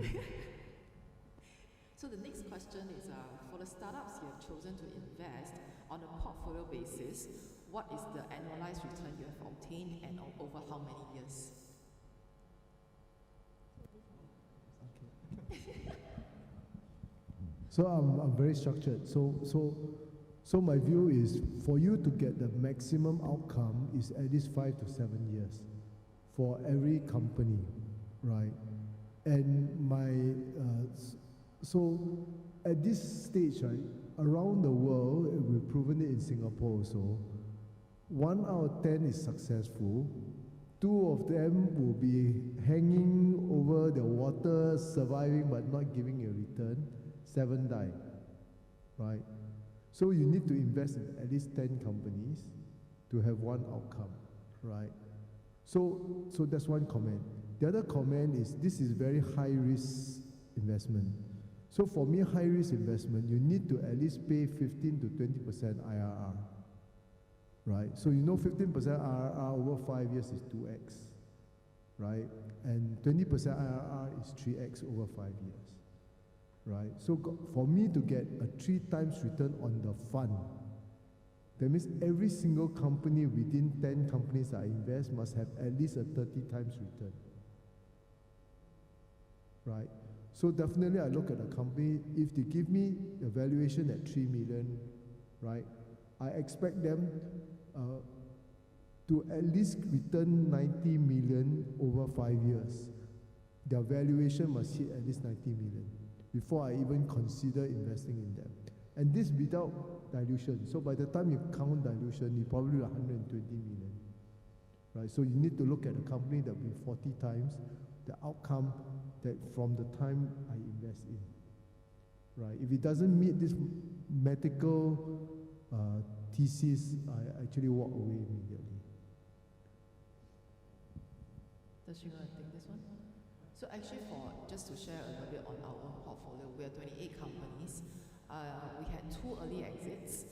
So the next question is, for the startups you have chosen to invest on a portfolio basis, what is the annualized return you have obtained and over how many years? So I'm very structured. So my view is, for you to get the maximum outcome is at least 5 to 7 years for every company, right? And so at this stage, right, around the world, we've proven it in Singapore also, 1 out of 10 is successful. 2 of them will be hanging over the water, surviving but not giving a return. 7 die, right? So you need to invest in at least 10 companies to have 1 outcome, right? So that's one comment. The other comment is, this is very high risk investment. So for me, high risk investment, you need to at least pay 15 to 20% IRR, right? So you know 15% IRR over 5 years is 2x, right? And 20% IRR is 3x over 5 years. Right, so for me to get a 3 times return on the fund, that means every single company within 10 companies I invest must have at least a 30 times return. Right, so definitely I look at a company, if they give me a valuation at 3 million, right, I expect them to at least return 90 million over 5 years. Their valuation must hit at least 90 million. Before I even consider investing in them. And this without dilution. So by the time you count dilution, you probably 120 million. Right? So you need to look at a company that will be 40 times the outcome that from the time I invest in. Right? If it doesn't meet this medical thesis, I actually walk away immediately. Does she want to take this one? So actually just to share a little bit on our own portfolio, we are 28 companies. We had 2 early exits,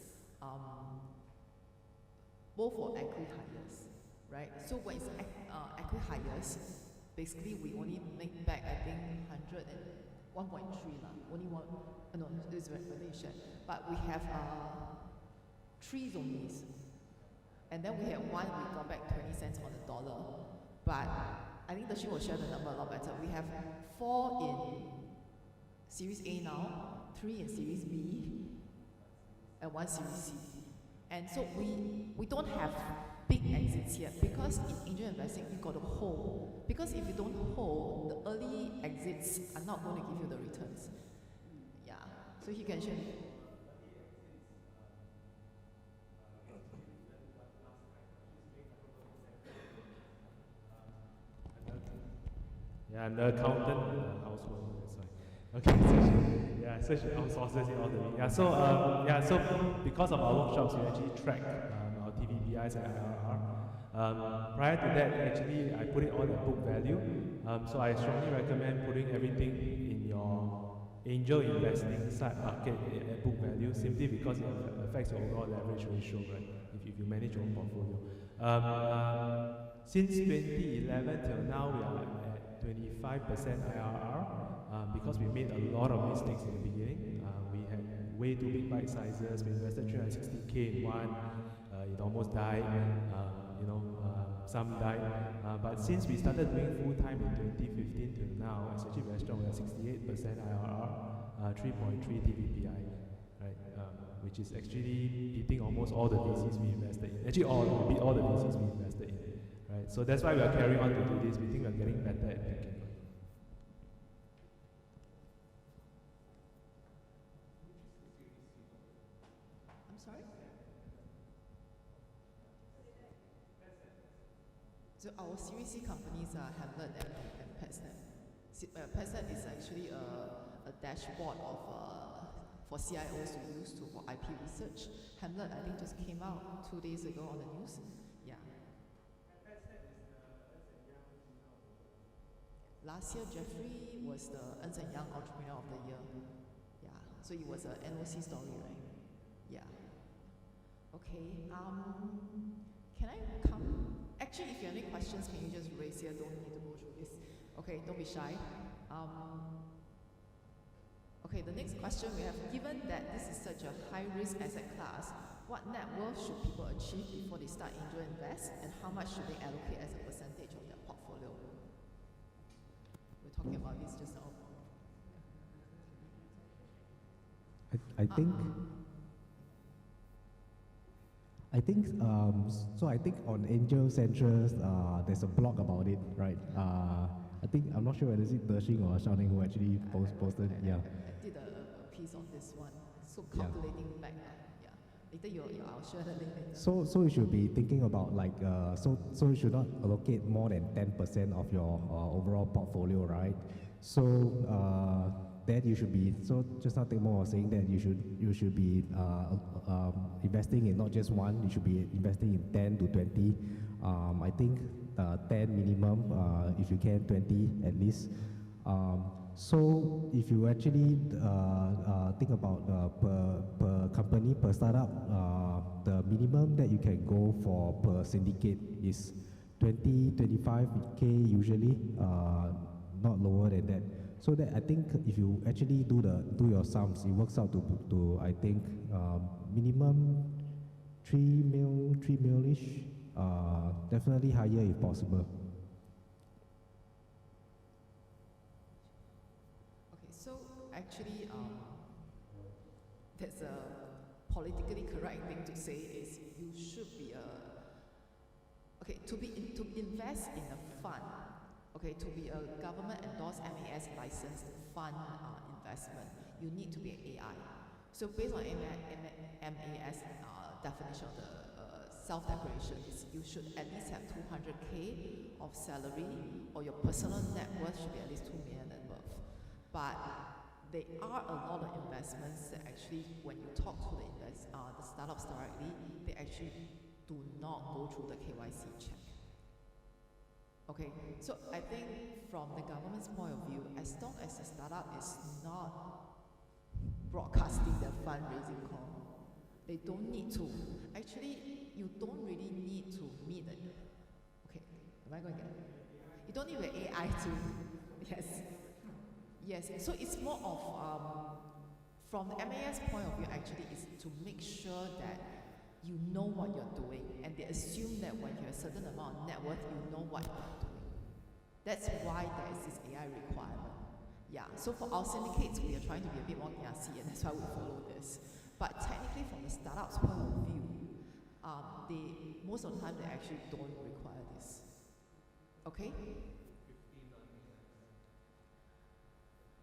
both for acqui-hires, right? So when it's acqui-hires, basically we only make back, I think, 101.3 lah. Only one, no, this is Malaysia. But we have 3 zombies. And then we had one, we got back 20 cents on the dollar. But I think the Shin will share the number a lot better. We have 4 in Series A now, 3 in Series B, and 1 Series C. And so we don't have big exits yet because in angel investing, you got to hold. Because if you don't hold, the early exits are not going to give you the returns. Yeah, so he can share. Yeah, I'm the accountant in the household. That's why. Okay, so she outsources it all the way. Yeah, so because of our workshops, we actually track our TVPIs and IRR. Prior to that, actually, I put it all at book value. So I strongly recommend putting everything in your angel investing side bucket at book value, simply because it affects your overall leverage ratio, right? If you manage your own portfolio. Since 2011 till now, we are at 25% IRR because we made a lot of mistakes in the beginning. We had way too big bite sizes. We invested 360K in one. It almost died. Some died. But since we started doing full time in 2015 till now, it's actually very strong. We're at 68% IRR, 3.3 TVPI, right? Which is actually beating almost all the VCs we invested in. Actually, we beat all the VCs we invested in. Right? So that's why we are carrying on to do this. We think we are getting better at picking. I'm sorry? So our Series C companies are Hamlet and PetSnap. PetSnap is actually a dashboard for CIOs to use for IP research. Hamlet, I think, just came out 2 days ago on the news. Yeah. Last year, Jeffrey was the Ernst & Young Entrepreneur of the Year. Yeah, so it was an NOC story, right? Yeah. Okay, can I come? Actually, if you have any questions, can you just raise here? Don't need to go through this. Okay, don't be shy. Okay, the next question we have, given that this is such a high-risk asset class, what net worth should people achieve before they start angel invest, and how much should they allocate as a percentage of their portfolio? We're talking about this just now. I think on AngelCentral, there's a blog about it, right? I'm not sure whether it's Dershing or Xiaoning who actually posted. Yeah. I did a piece on this one. So calculating back. Later I'll share the link later. So you should be thinking about so you should not allocate more than 10% of your overall portfolio, right? So that you should be, so just now Timo was saying that you should be investing in not just one, you should be investing in 10 to 20. I think 10 minimum, if you can 20 at least. So if you actually think about per company, per startup, the minimum that you can go for per syndicate is 25K usually, not lower than that. So that I think if you actually do your sums, it works out to I think minimum 3 mil-ish, definitely higher if possible. Okay, so actually that's a politically correct thing to say is you should be to invest in a fund. Okay, to be a government-endorsed MAS licensed fund investment, you need to be an AI. So based on MAS definition of the self-declaration, you should at least have 200K of salary, or your personal net worth should be at least 2 million and above. But there are a lot of investments that actually, when you talk to the startups directly, they actually do not go through the KYC check. Okay, so I think from the government's point of view, as long as the startup is not broadcasting their fundraising call, they don't need to. Actually, you don't really need to meet the. Okay, am I going to get it? You don't need the AI to. Yes. Yes. So it's more of from the MAS point of view. Actually, is to make sure that you know what you're doing, and they assume that when you have a certain amount of net worth, you know what you're doing. That's why there is this AI requirement. Yeah, so for our syndicates, we are trying to be a bit more kiasi, and that's why we follow this. But technically, from the startup's point of view, most of the time, they actually don't require this. Okay?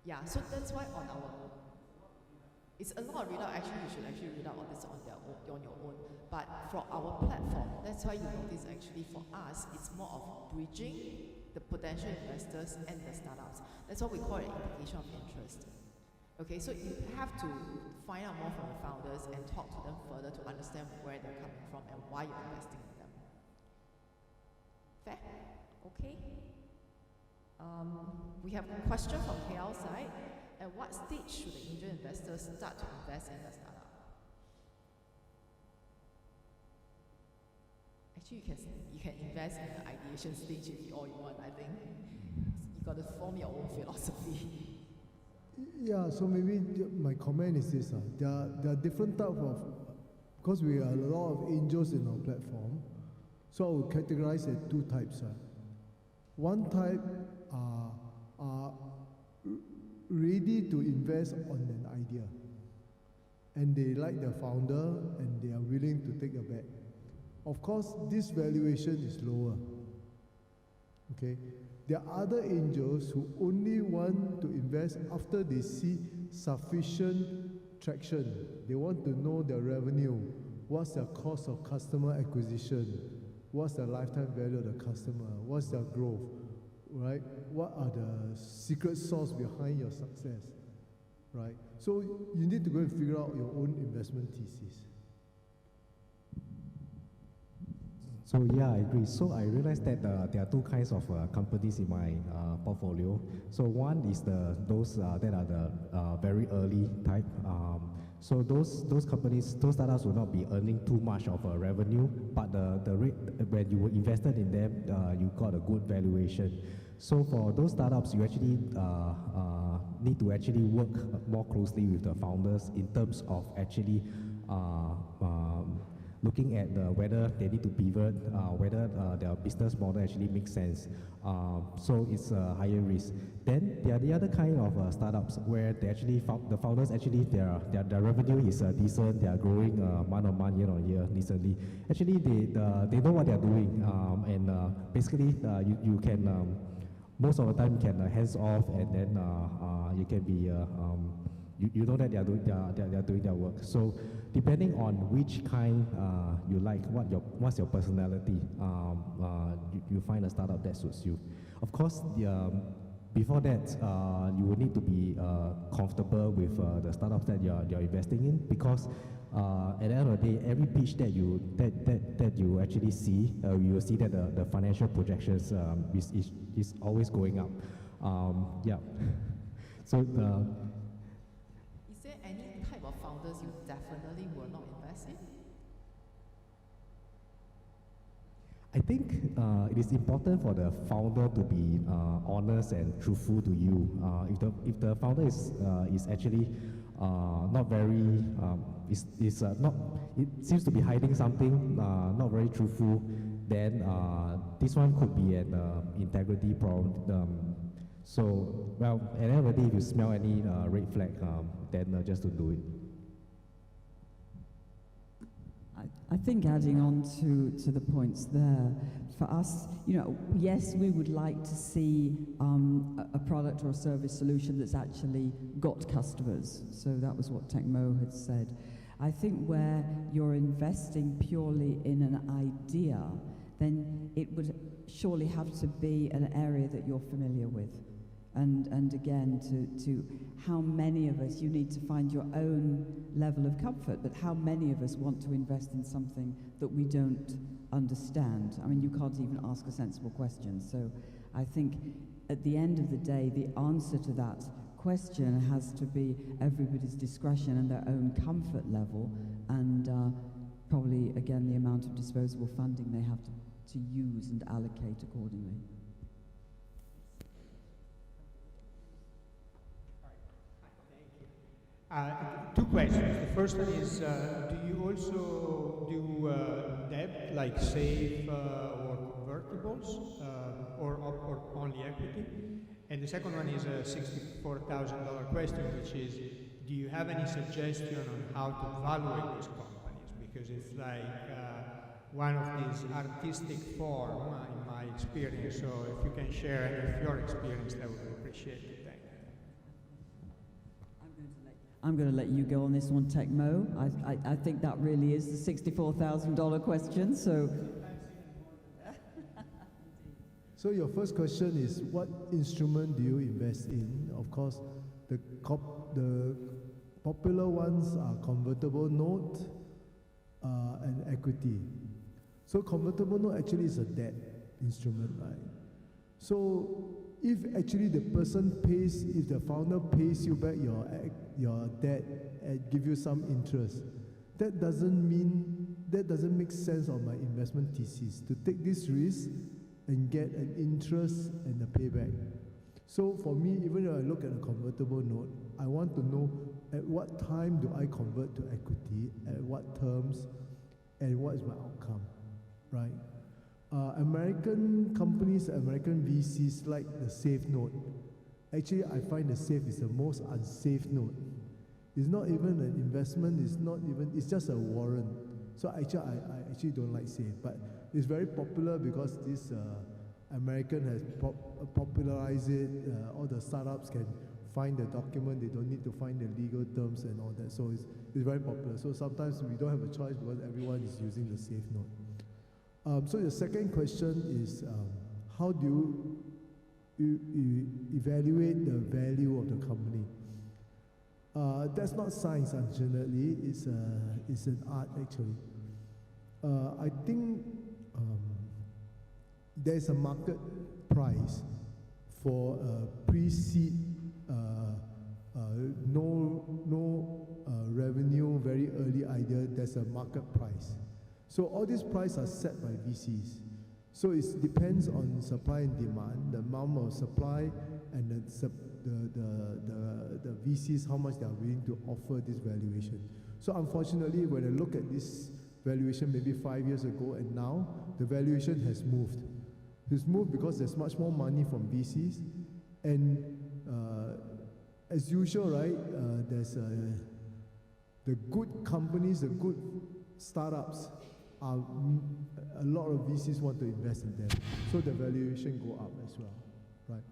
Yeah, so that's why on our, it's a lot of readout. Actually, you should actually read out all this on your own. But for our platform, that's why you notice actually for us, it's more of bridging the potential investors and the startups. That's what we call an indication of interest. Okay, so you have to find out more from the founders and talk to them further to understand where they're coming from and why you're investing in them. Fair? Okay. We have a question from KL side. At what stage should the angel investors start to invest in the startup? Actually, you can invest in the ideation stage if all you want. I think you got to form your own philosophy. Yeah, so maybe my comment is this: there are different type of, because we are a lot of angels in our platform, so I would categorize it two types. One type are ready to invest on an idea, and they like the founder and they are willing to take a bet. Of course, this valuation is lower. Okay, there are other angels who only want to invest after they see sufficient traction. They want to know their revenue, what's their cost of customer acquisition, what's the lifetime value of the customer, what's their growth, right? What are the secret sauce behind your success, right? So you need to go and figure out your own investment thesis. So yeah, I agree. So I realized that there are two kinds of companies in my portfolio. So one is those that are the very early type. So those companies, those startups will not be earning too much of a revenue, but the rate when you invested in them, you got a good valuation. So for those startups, you actually need to actually work more closely with the founders in terms of actually looking at whether they need to pivot, whether their business model actually makes sense. So it's a higher risk. Then there are the other kind of startups where they actually the founders actually their revenue is decent. They are growing month on month, year on year, decently. Actually, they know what they are doing, and basically you can most of the time you can hands off, and then you can be you know that they are doing their work. So depending on which kind you like, what's your personality, you find a startup that suits you. Of course, before that, you will need to be comfortable with the startups that you're investing in, because at the end of the day, every pitch that you actually see, you will see that the financial projections is always going up. Yeah. So. Is there any type of founders you definitely will not invest in? I think it is important for the founder to be honest and truthful to you. If the founder is actually not very it seems to be hiding something, not very truthful, then this one could be an integrity problem. So, well, at the end of the day, if you smell any red flag, then just don't do it. I think adding on to the points there, for us, yes, we would like to see a product or a service solution that's actually got customers. So that was what Tecmo had said. I think where you're investing purely in an idea, then it would surely have to be an area that you're familiar with. And again, to how many of us, you need to find your own level of comfort, but how many of us want to invest in something that we don't understand? I mean, you can't even ask a sensible question. So I think at the end of the day, the answer to that question has to be everybody's discretion and their own comfort level, and probably, again, the amount of disposable funding they have to use and allocate accordingly. Two questions. The first one is, do you also do debt, like SAFE or convertibles, or only equity? And the second one is a $64,000 question, which is, do you have any suggestion on how to evaluate these companies? Because it's like one of these artistic form, in my experience. So if you can share any of your experience, that would be appreciated. Thank you. I'm going to let you go on this one, Tecmo. I think that really is the $64,000 question. So your first question is, what instrument do you invest in? Of course, the popular ones are convertible note and equity. So convertible note actually is a debt instrument, right? So if actually the person pays, if the founder pays you back your debt and give you some interest, that doesn't make sense on my investment thesis to take this risk and get an interest and a payback. So for me, even if I look at a convertible note, I want to know at what time do I convert to equity, at what terms, and what is my outcome, right? American companies, American VCs like the SAFE note. Actually, I find the SAFE is the most unsafe note. It's not even an investment, it's just a warrant. So actually, I actually don't like SAFE, but it's very popular because this American has popularized it. All the startups can find the document, they don't need to find the legal terms and all that. So it's very popular. So sometimes we don't have a choice because everyone is using the SAFE note. So the second question is, how do you evaluate the value of the company? That's not science, unfortunately. It's an art, actually. I think there's a market price for pre-seed, no revenue, very early idea. There's a market price. So all these prices are set by VCs. So it depends on supply and demand, the amount of supply, and the VCs, how much they are willing to offer this valuation. So unfortunately, when I look at this valuation maybe 5 years ago and now, the valuation has moved. It's moved because there's much more money from VCs, and as usual, right, there's the good companies, the good startups, a lot of VCs want to invest in them, so the valuation go up as well, right?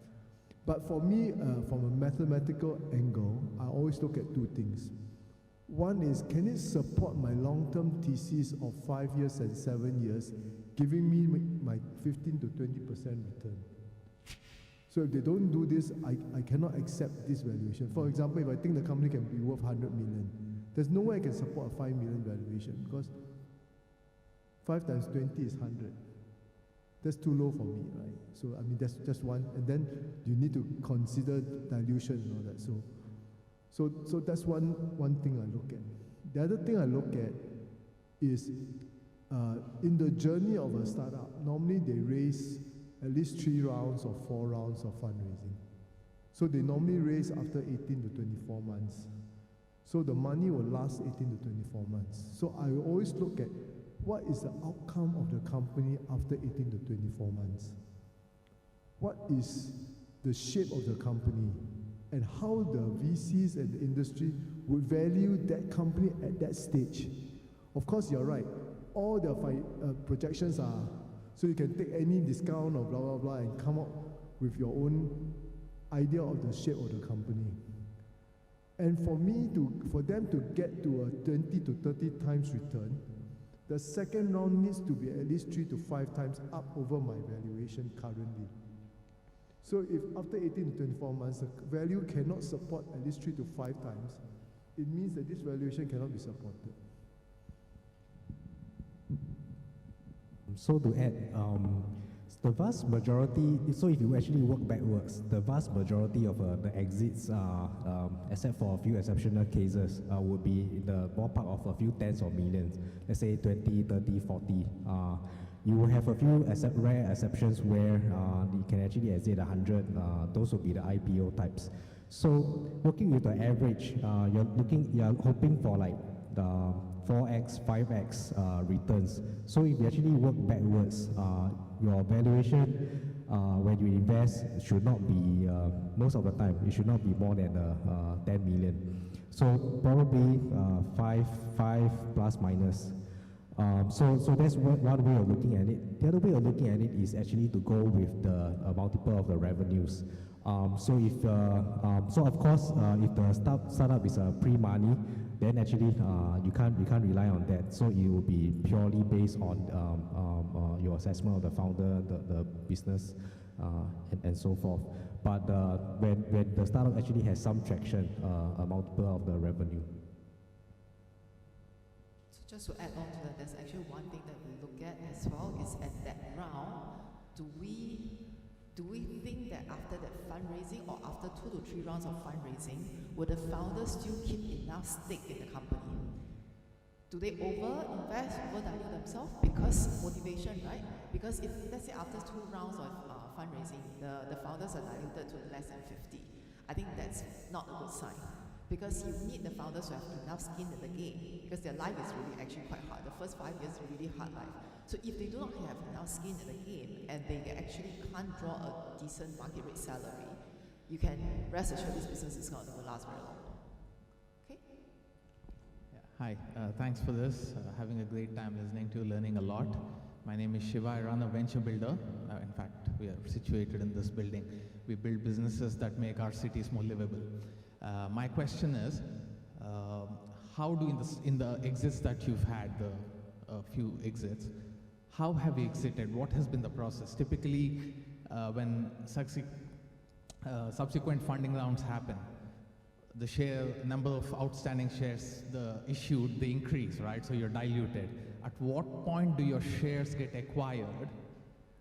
But for me, from a mathematical angle, I always look at two things. One is, can it support my long-term thesis of 5 years and 7 years, giving me my 15 to 20% return? So if they don't do this, I cannot accept this valuation. For example, if I think the company can be worth 100 million, there's no way I can support a 5 million valuation, because 5 times 20 is 100. That's too low for me, right? So, I mean, that's just one. And then you need to consider dilution and all that. So that's one thing I look at. The other thing I look at is in the journey of a startup, normally they raise at least 3 rounds or 4 rounds of fundraising. So they normally raise after 18 to 24 months. So the money will last 18 to 24 months. So I always look at what is the outcome of the company after 18 to 24 months. What is the shape of the company, and how the VCs and the industry would value that company at that stage. Of course, you're right. All the projections are, so you can take any discount or blah, blah, blah, and come up with your own idea of the shape of the company. And for them to get to a 20 to 30 times return, the second round needs to be at least 3 to 5 times up over my valuation currently. So if after 18 to 24 months, the value cannot support at least 3 to 5 times, it means that this valuation cannot be supported. So to add, the vast majority, so if you actually work backwards, the vast majority of the exits, except for a few exceptional cases, would be in the ballpark of a few tens of millions, let's say 20, 30, 40. You will have a few rare exceptions where you can actually exit 100, those will be the IPO types. So working with the average, you're hoping for like the 4x, 5x returns. So if you actually work backwards, your valuation when you invest should not be, most of the time, it should not be more than 10 million. So probably 5 plus minus. So that's one way of looking at it. The other way of looking at it is actually to go with the multiple of the revenues. So of course, if the startup is pre-money, then actually you can't rely on that. So it will be purely based on your assessment of the founder, the business, and so forth. But when the startup actually has some traction, a multiple of the revenue. So just to add on to that, there's actually one thing that we look at as well is at that round, do we think that after that fundraising or after 2 to 3 rounds of fundraising, would the founders still keep enough stake in the company? Do they over-invest, over-dilute themselves? Because motivation, right? Because if, let's say after 2 rounds of fundraising, the founders are diluted to less than 50, I think that's not a good sign. Because you need the founders to have enough skin in the game, because their life is really actually quite hard. The first 5 years is really hard life. So if they do not have enough skin in the game and they actually can't draw a decent market rate salary, you can rest assured this business is not going to last very long. Okay? Yeah, hi, thanks for this. Having a great time listening to you, learning a lot. My name is Shiva. I run a venture builder. In fact, we are situated in this building. We build businesses that make our cities more livable. My question is, how do in the exits that you've had, the few exits, how have you exited? What has been the process? Typically, when subsequent funding rounds happen, the number of outstanding shares, they increase, right? So you're diluted. At what point do your shares get acquired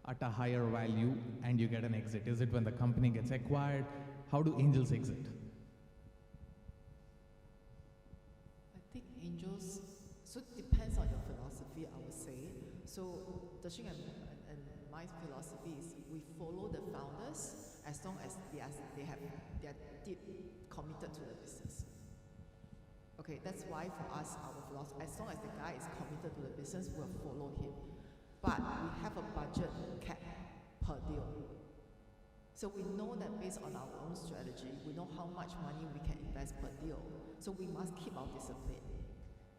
at a higher value and you get an exit? Is it when the company gets acquired? How do angels exit? I think angels, so it depends on your philosophy, I would say. So Dashing and my philosophy is we follow the founders as long as they are deep committed to the business. Okay, that's why for us, our philosophy, as long as the guy is committed to the business, we'll follow him. But we have a budget cap per deal. So we know that based on our own strategy, we know how much money we can invest per deal. So we must keep our discipline.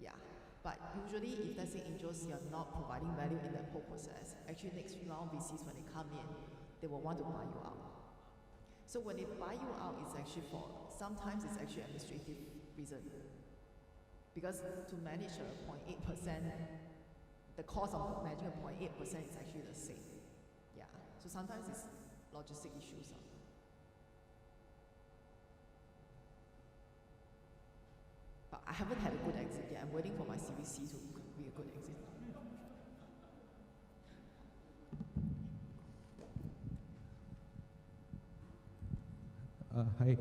Yeah. But usually, if let's say angels, you're not providing value in that whole process, actually next round VCs, when they come in, they will want to buy you out. So when they buy you out, it's actually sometimes it's actually administrative reason. Because to manage a 0.8%, the cost of managing a 0.8% is actually the same. Yeah. So sometimes it's logistic issues. But I haven't had a good exit yet. I'm waiting for my CVC to be a good exit. Hi,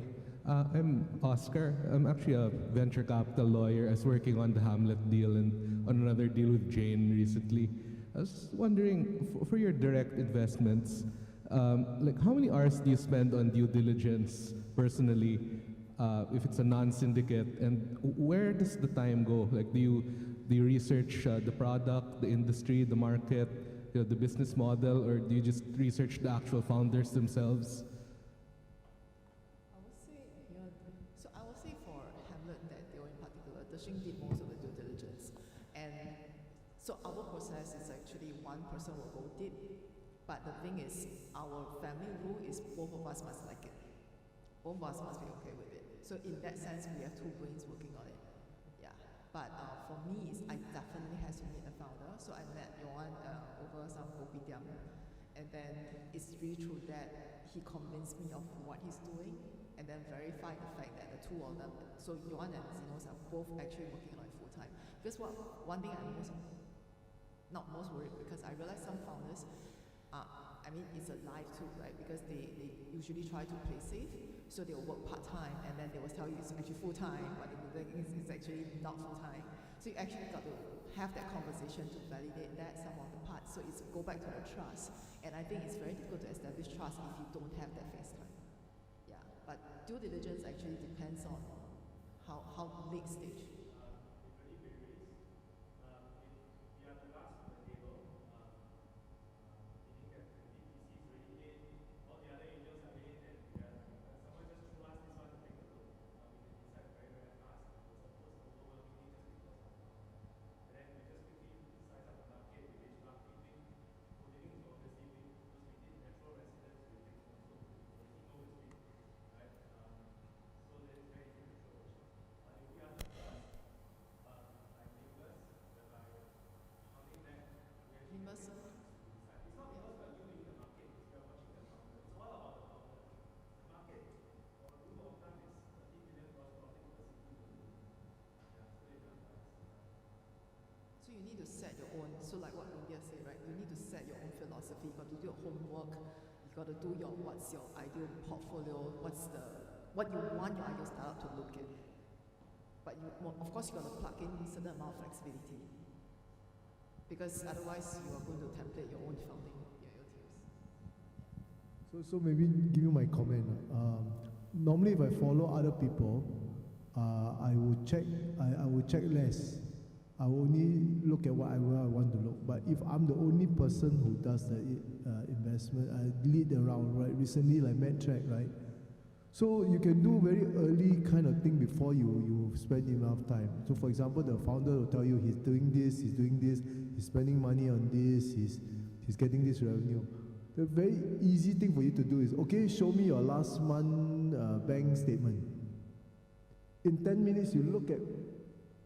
I'm Oscar. I'm actually a venture capital lawyer. I was working on the Hamlet deal and on another deal with Jane recently. I was wondering, for your direct investments, like how many hours do you spend on due diligence personally, if it's a non-syndicate, and where does the time go? Like, do you research the product, the industry, the market, the business model, or do you just research the actual founders themselves? I would say for Hamlet, that deal in particular, Dashing did most of the due diligence, and so our process is actually one person will go deep, but the thing is, our family rule is both of us must like it. Both of us must be okay with it. So in that sense, we have two brains working on it. Yeah. But for me, I definitely has to meet the founder. So I met Johan over some kopitiam, And then it's really true that he convinced me of what he's doing, and then verified the fact that the two of them, so Yuan and Zinos are both actually working on it full time. Because one thing I'm not most worried, because I realize some founders, I mean, it's a life too, right? Because they usually try to play safe, so they will work part-time, and then they will tell you it's actually full-time, but it's actually not full-time. So you actually got to have that conversation to validate that, some of the parts, so it's go back to the trust. And I think it's very difficult to establish trust if you don't have that face time. Yeah, but due diligence actually depends on how late stage. So you need to set your own, so like what India said, right? You need to set your own philosophy, you got to do your homework, you got to do what's your ideal portfolio, what you want your ideal startup to look at. But of course you got to plug in a certain amount of flexibility, because otherwise you are going to template your own founding, your teams. So maybe give you my comment. Normally if I follow other people, I will check less. I will only look at what I want to look. But if I'm the only person who does the investment, I lead around, right? Recently, like MedTrack, right? So you can do very early kind of thing before you spend enough time. So for example, the founder will tell you he's doing this, he's spending money on this, he's getting this revenue. The very easy thing for you to do is, okay, show me your last month bank statement. In 10 minutes, you look at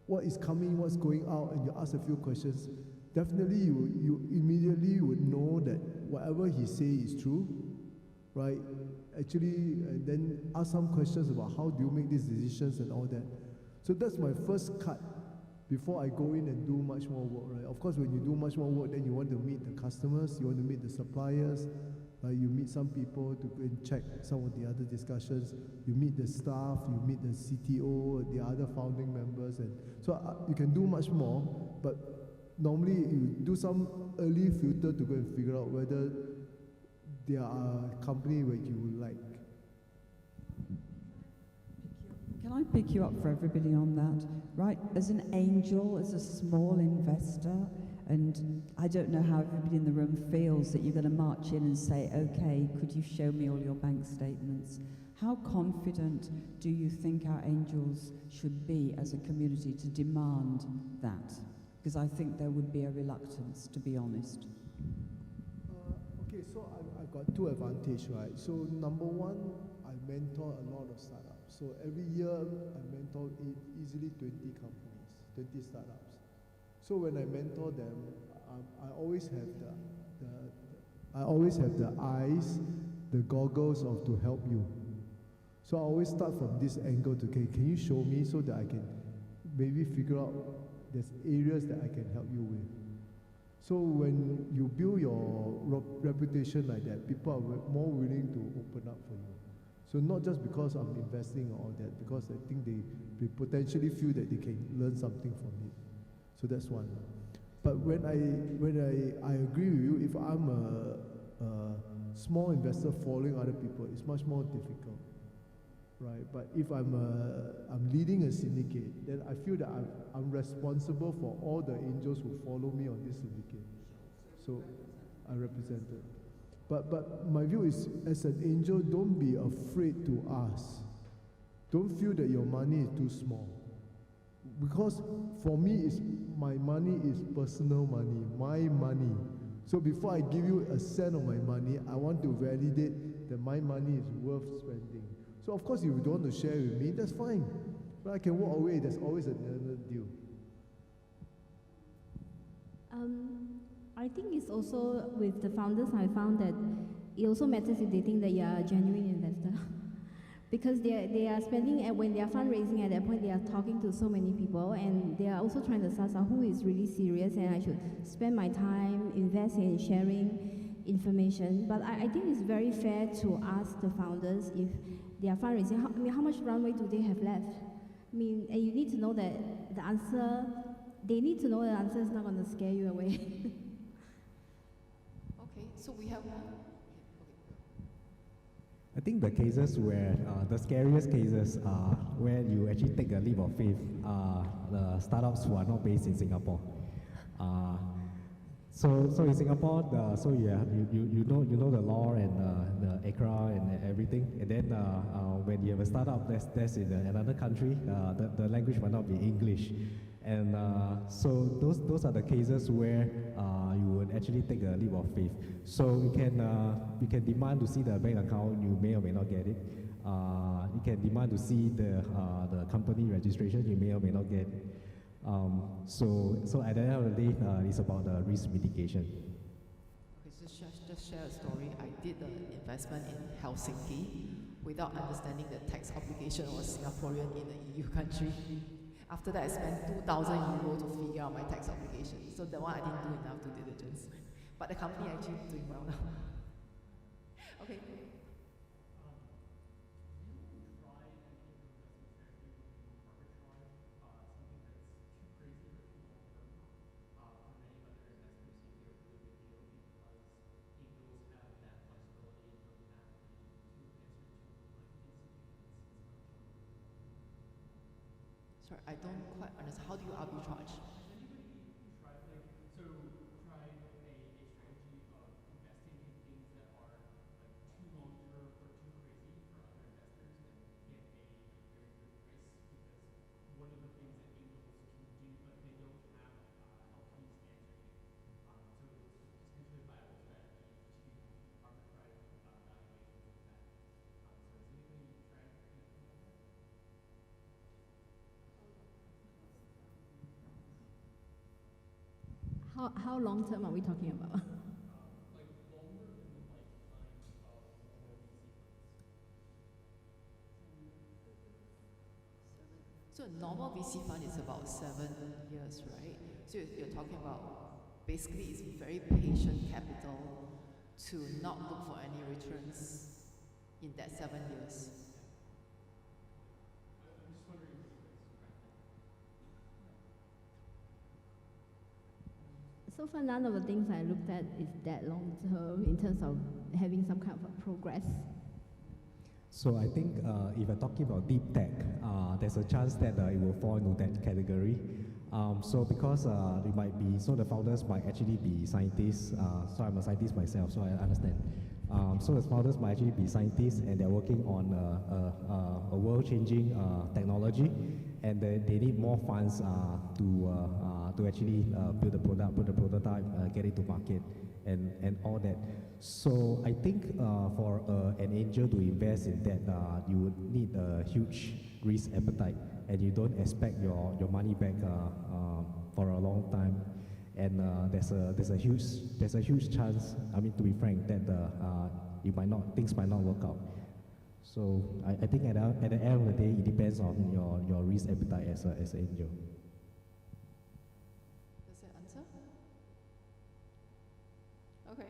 what is coming, what's going out, and you ask a few questions. Definitely you immediately would know that whatever he says is true, right? Actually, and then ask some questions about how do you make these decisions and all that. So that's my first cut before I go in and do much more work, right? Of course, when you do much more work, then you want to meet the customers, you want to meet the suppliers, right? You meet some people to go and check some of the other discussions. You meet the staff, you meet the CTO, the other founding members, and so you can do much more. But normally, you do some early filter to go and figure out whether they are a company where you would like. Can I pick you up for everybody on that? Right, as an angel, as a small investor, and I don't know how everybody in the room feels that you're going to march in and say, okay, could you show me all your bank statements? How confident do you think our angels should be as a community to demand that? Because I think there would be a reluctance, to be honest. Okay, so I've got two advantages, right? So number one, I mentor a lot of startups. So every year I mentor easily 20 companies, 20 startups. So when I mentor them, I always have the eyes, the goggles of to help you. So I always start from this angle to, okay, can you show me so that I can maybe figure out there's areas that I can help you with. So when you build your reputation like that, people are more willing to open up for you. So not just because I'm investing or all that, because I think they potentially feel that they can learn something from it. So that's one. But when I agree with you, if I'm a small investor following other people, it's much more difficult, right? But if I'm leading a syndicate, then I feel that I'm responsible for all the angels who follow me on this syndicate. So I represent it. But my view is, as an angel, don't be afraid to ask. Don't feel that your money is too small. Because for me, my money is personal money, my money. So before I give you a cent of my money, I want to validate that my money is worth spending. So of course, if you don't want to share with me, that's fine. But I can walk away, there's always another deal. I think it's also with the founders, I found that it also matters if they think that you are a genuine investor. Because they are spending, and when they are fundraising at that point, they are talking to so many people, and they are also trying to suss out who is really serious, and I should spend my time, invest in sharing information. But I think it's very fair to ask the founders if they are fundraising, how much runway do they have left? I mean, and you need to know that the answer, they need to know the answer is not going to scare you away. Okay, so we have one. I think the cases where, the scariest cases are where you actually take a leap of faith, the startups who are not based in Singapore. So in Singapore, you know the law and the ACRA and everything, and then when you have a startup that's in another country, the language might not be English, and so those are the cases where you would actually take a leap of faith. So you can demand to see the bank account, you may or may not get it. You can demand to see the company registration, you may or may not get it. So at the end of the day, it's about the risk mitigation. Okay, just share a story. I did an investment in Helsinki without understanding the tax obligation was Singaporean in an EU country. After that, I spent 2,000 euros to figure out my tax obligation. So that one I didn't do enough due diligence. But the company actually doing well now. Okay. Sorry, I don't quite understand. How do you arbitrage? How long term are we talking about? So a normal VC fund is about 7 years, right? So you're talking about, basically it's very patient capital to not look for any returns in that 7 years. So far, none of the things I looked at is that long term in terms of having some kind of progress. So I think if you're talking about deep tech, there's a chance that it will fall into that category. So because it might be, so the founders might actually be scientists. So I'm a scientist myself, so I understand. So the founders might actually be scientists, and they're working on a world-changing technology, and they need more funds to actually build a product, build a prototype, get it to market, and all that. So I think for an angel to invest in that, you would need a huge risk appetite, and you don't expect your money back for a long time. And there's a huge chance. I mean, to be frank, that things might not work out. So I think at the end of the day, it depends on your risk appetite as an angel. Does that answer? Okay.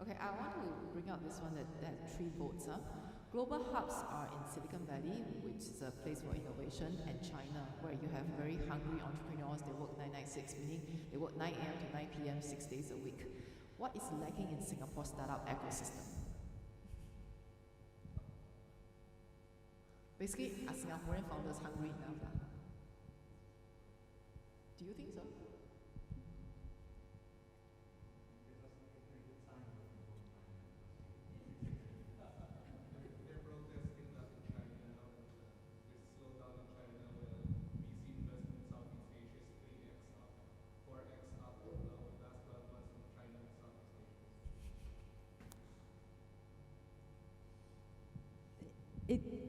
Okay, I want to bring out this one that had 3 votes. Global hubs are in Silicon Valley, which is a place for innovation, and China, where you have very hungry entrepreneurs. They work 996, meaning they work 9 a.m. to 9 p.m. 6 days a week. What is lacking in Singapore's startup ecosystem? Basically, are Singaporean founders hungry enough? Do you think so?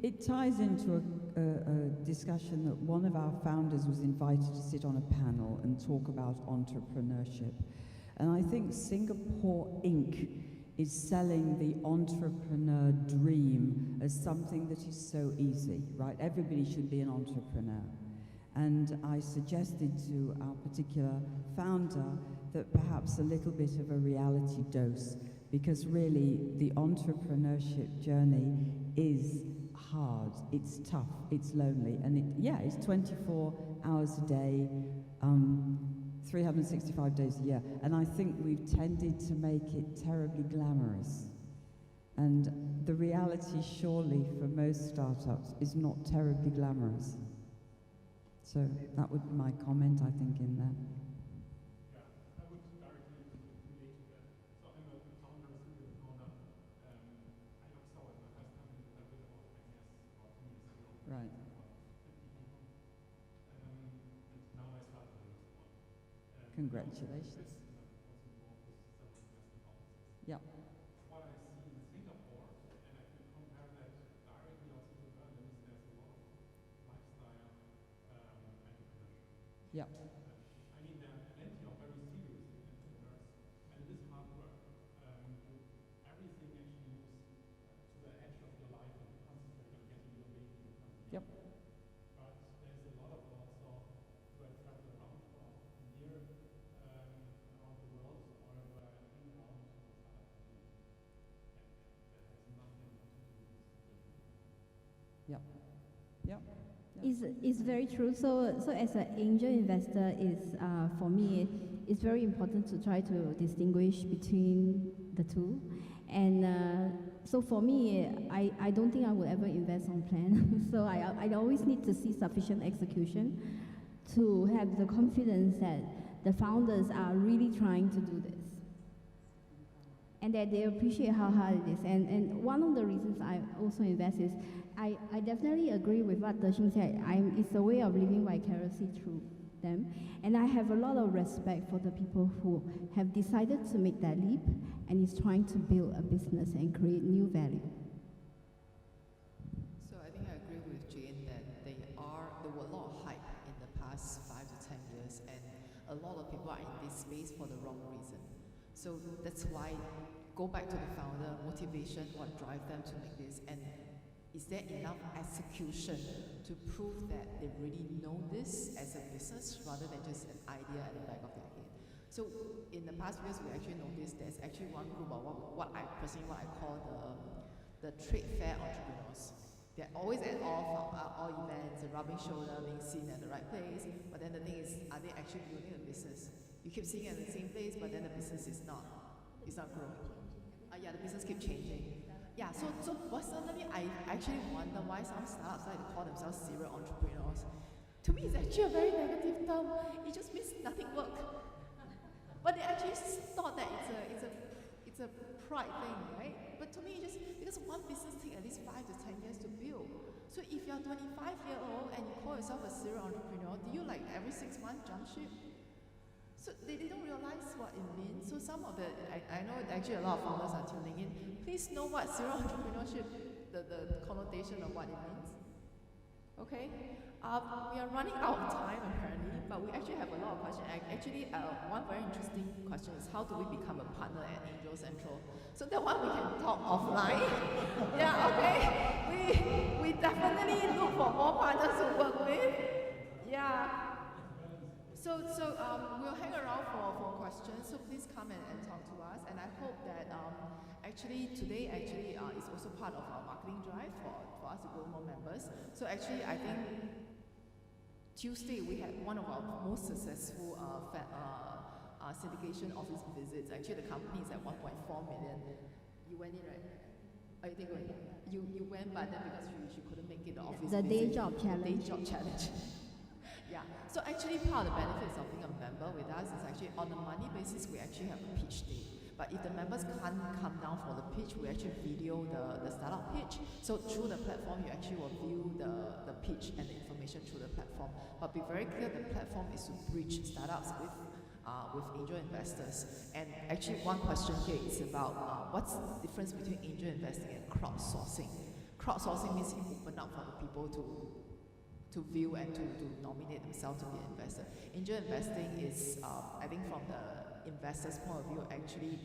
It ties into a discussion that one of our founders was invited to sit on a panel and talk about entrepreneurship. And I think Singapore Inc. is selling the entrepreneur dream as something that is so easy, right? Everybody should be an entrepreneur. And I suggested to our particular founder that perhaps a little bit of a reality dose, because really the entrepreneurship journey is hard, it's tough, it's lonely, and it's 24 hours a day, 365 days a year, and I think we've tended to make it terribly glamorous. And the reality, surely, for most startups is not terribly glamorous. So that would be my comment, I think, in that. Yeah, I would directly relate to that. So I'm a founder, studio founder. I got started my first company that I built about 10 years, about 10 years ago. Right. About 50 people. And now I started the next one. Congratulations. Yeah. What I see in Singapore, and I can compare that directly also to Berlin, is there's a lot of lifestyle entrepreneurship. Yeah. I mean, there are plenty of very serious entrepreneurs, and it is hard work. Everything actually moves to the edge of your life and you concentrate on getting your baby or something. Yep. But there's a lot of also where I travel around for a year around the world, or where I hang around with startup community. And that has nothing to do with Yep. Yep. It's very true. So as an angel investor, for me, it's very important to try to distinguish between the two. And so for me, I don't think I will ever invest on plan. So I always need to see sufficient execution to have the confidence that the founders are really trying to do this, and that they appreciate how hard it is. And one of the reasons I also invest is I definitely agree with what Deshing said. It's a way of living vicariously through them. And I have a lot of respect for the people who have decided to make that leap and is trying to build a business and create new value. So I think I agree with Jane that there were a lot of hype in the past 5 to 10 years, and a lot of people are in this space for the wrong reason. So that's why go back to the founder, motivation, what drive them to make this, and is there enough execution to prove that they really know this as a business rather than just an idea at the back of their head? So in the past years, we actually noticed there's actually one group of what I call the trade fair entrepreneurs. They're always at all events, rubbing shoulder, being seen at the right place. But then the thing is, are they actually building a business? You keep seeing it at the same place, but then the business is not growing. The business keeps changing. Yeah, so personally, I actually wonder why some startups like to call themselves serial entrepreneurs. To me, it's actually a very negative term. It just means nothing work. But they actually thought that it's a pride thing, right? But to me, just because one business takes at least 5 to 10 years to build. So if you're 25-year-old and you call yourself a serial entrepreneur, do you every 6 months jump ship? So they don't realize what it means. So some of I know actually a lot of founders are tuning in. Please know what serial entrepreneurship, the connotation of what it means. Okay? We are running out of time apparently, but we actually have a lot of questions. Actually, one very interesting question is how do we become a partner at AngelCentral? So that one we can talk offline. Yeah, okay. We definitely look for more partners to work with. Yeah. So we'll hang around for questions, so please come and talk to us. And I hope that today is also part of our marketing drive for us to grow more members. So actually, I think Tuesday we had one of our most successful syndication office visits. Actually, the company is at 1.4 million. You went in, right? Oh, you didn't go in. You went, but then because she couldn't make it, the office The visit. day job challenge. The day job challenge. Yeah, so actually part of the benefits of being a member with us is actually on a money basis, we actually have a pitch day. But if the members can't come down for the pitch, we actually video the startup pitch. So through the platform, you actually will view the pitch and the information through the platform. But be very clear, the platform is to bridge startups with angel investors. And actually one question here is about what's the difference between angel investing and crowdsourcing. Crowdsourcing means you open up for the people to view and to nominate themselves to be an investor. Angel investing is, I think from the investor's point of view, actually,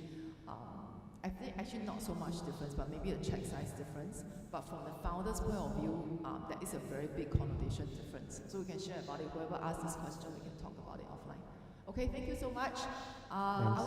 I think actually not so much difference, but maybe a check size difference. But from the founder's point of view, there is a very big connotation difference. So we can share about it. Whoever asks this question, we can talk about it offline. Okay, thank you so much.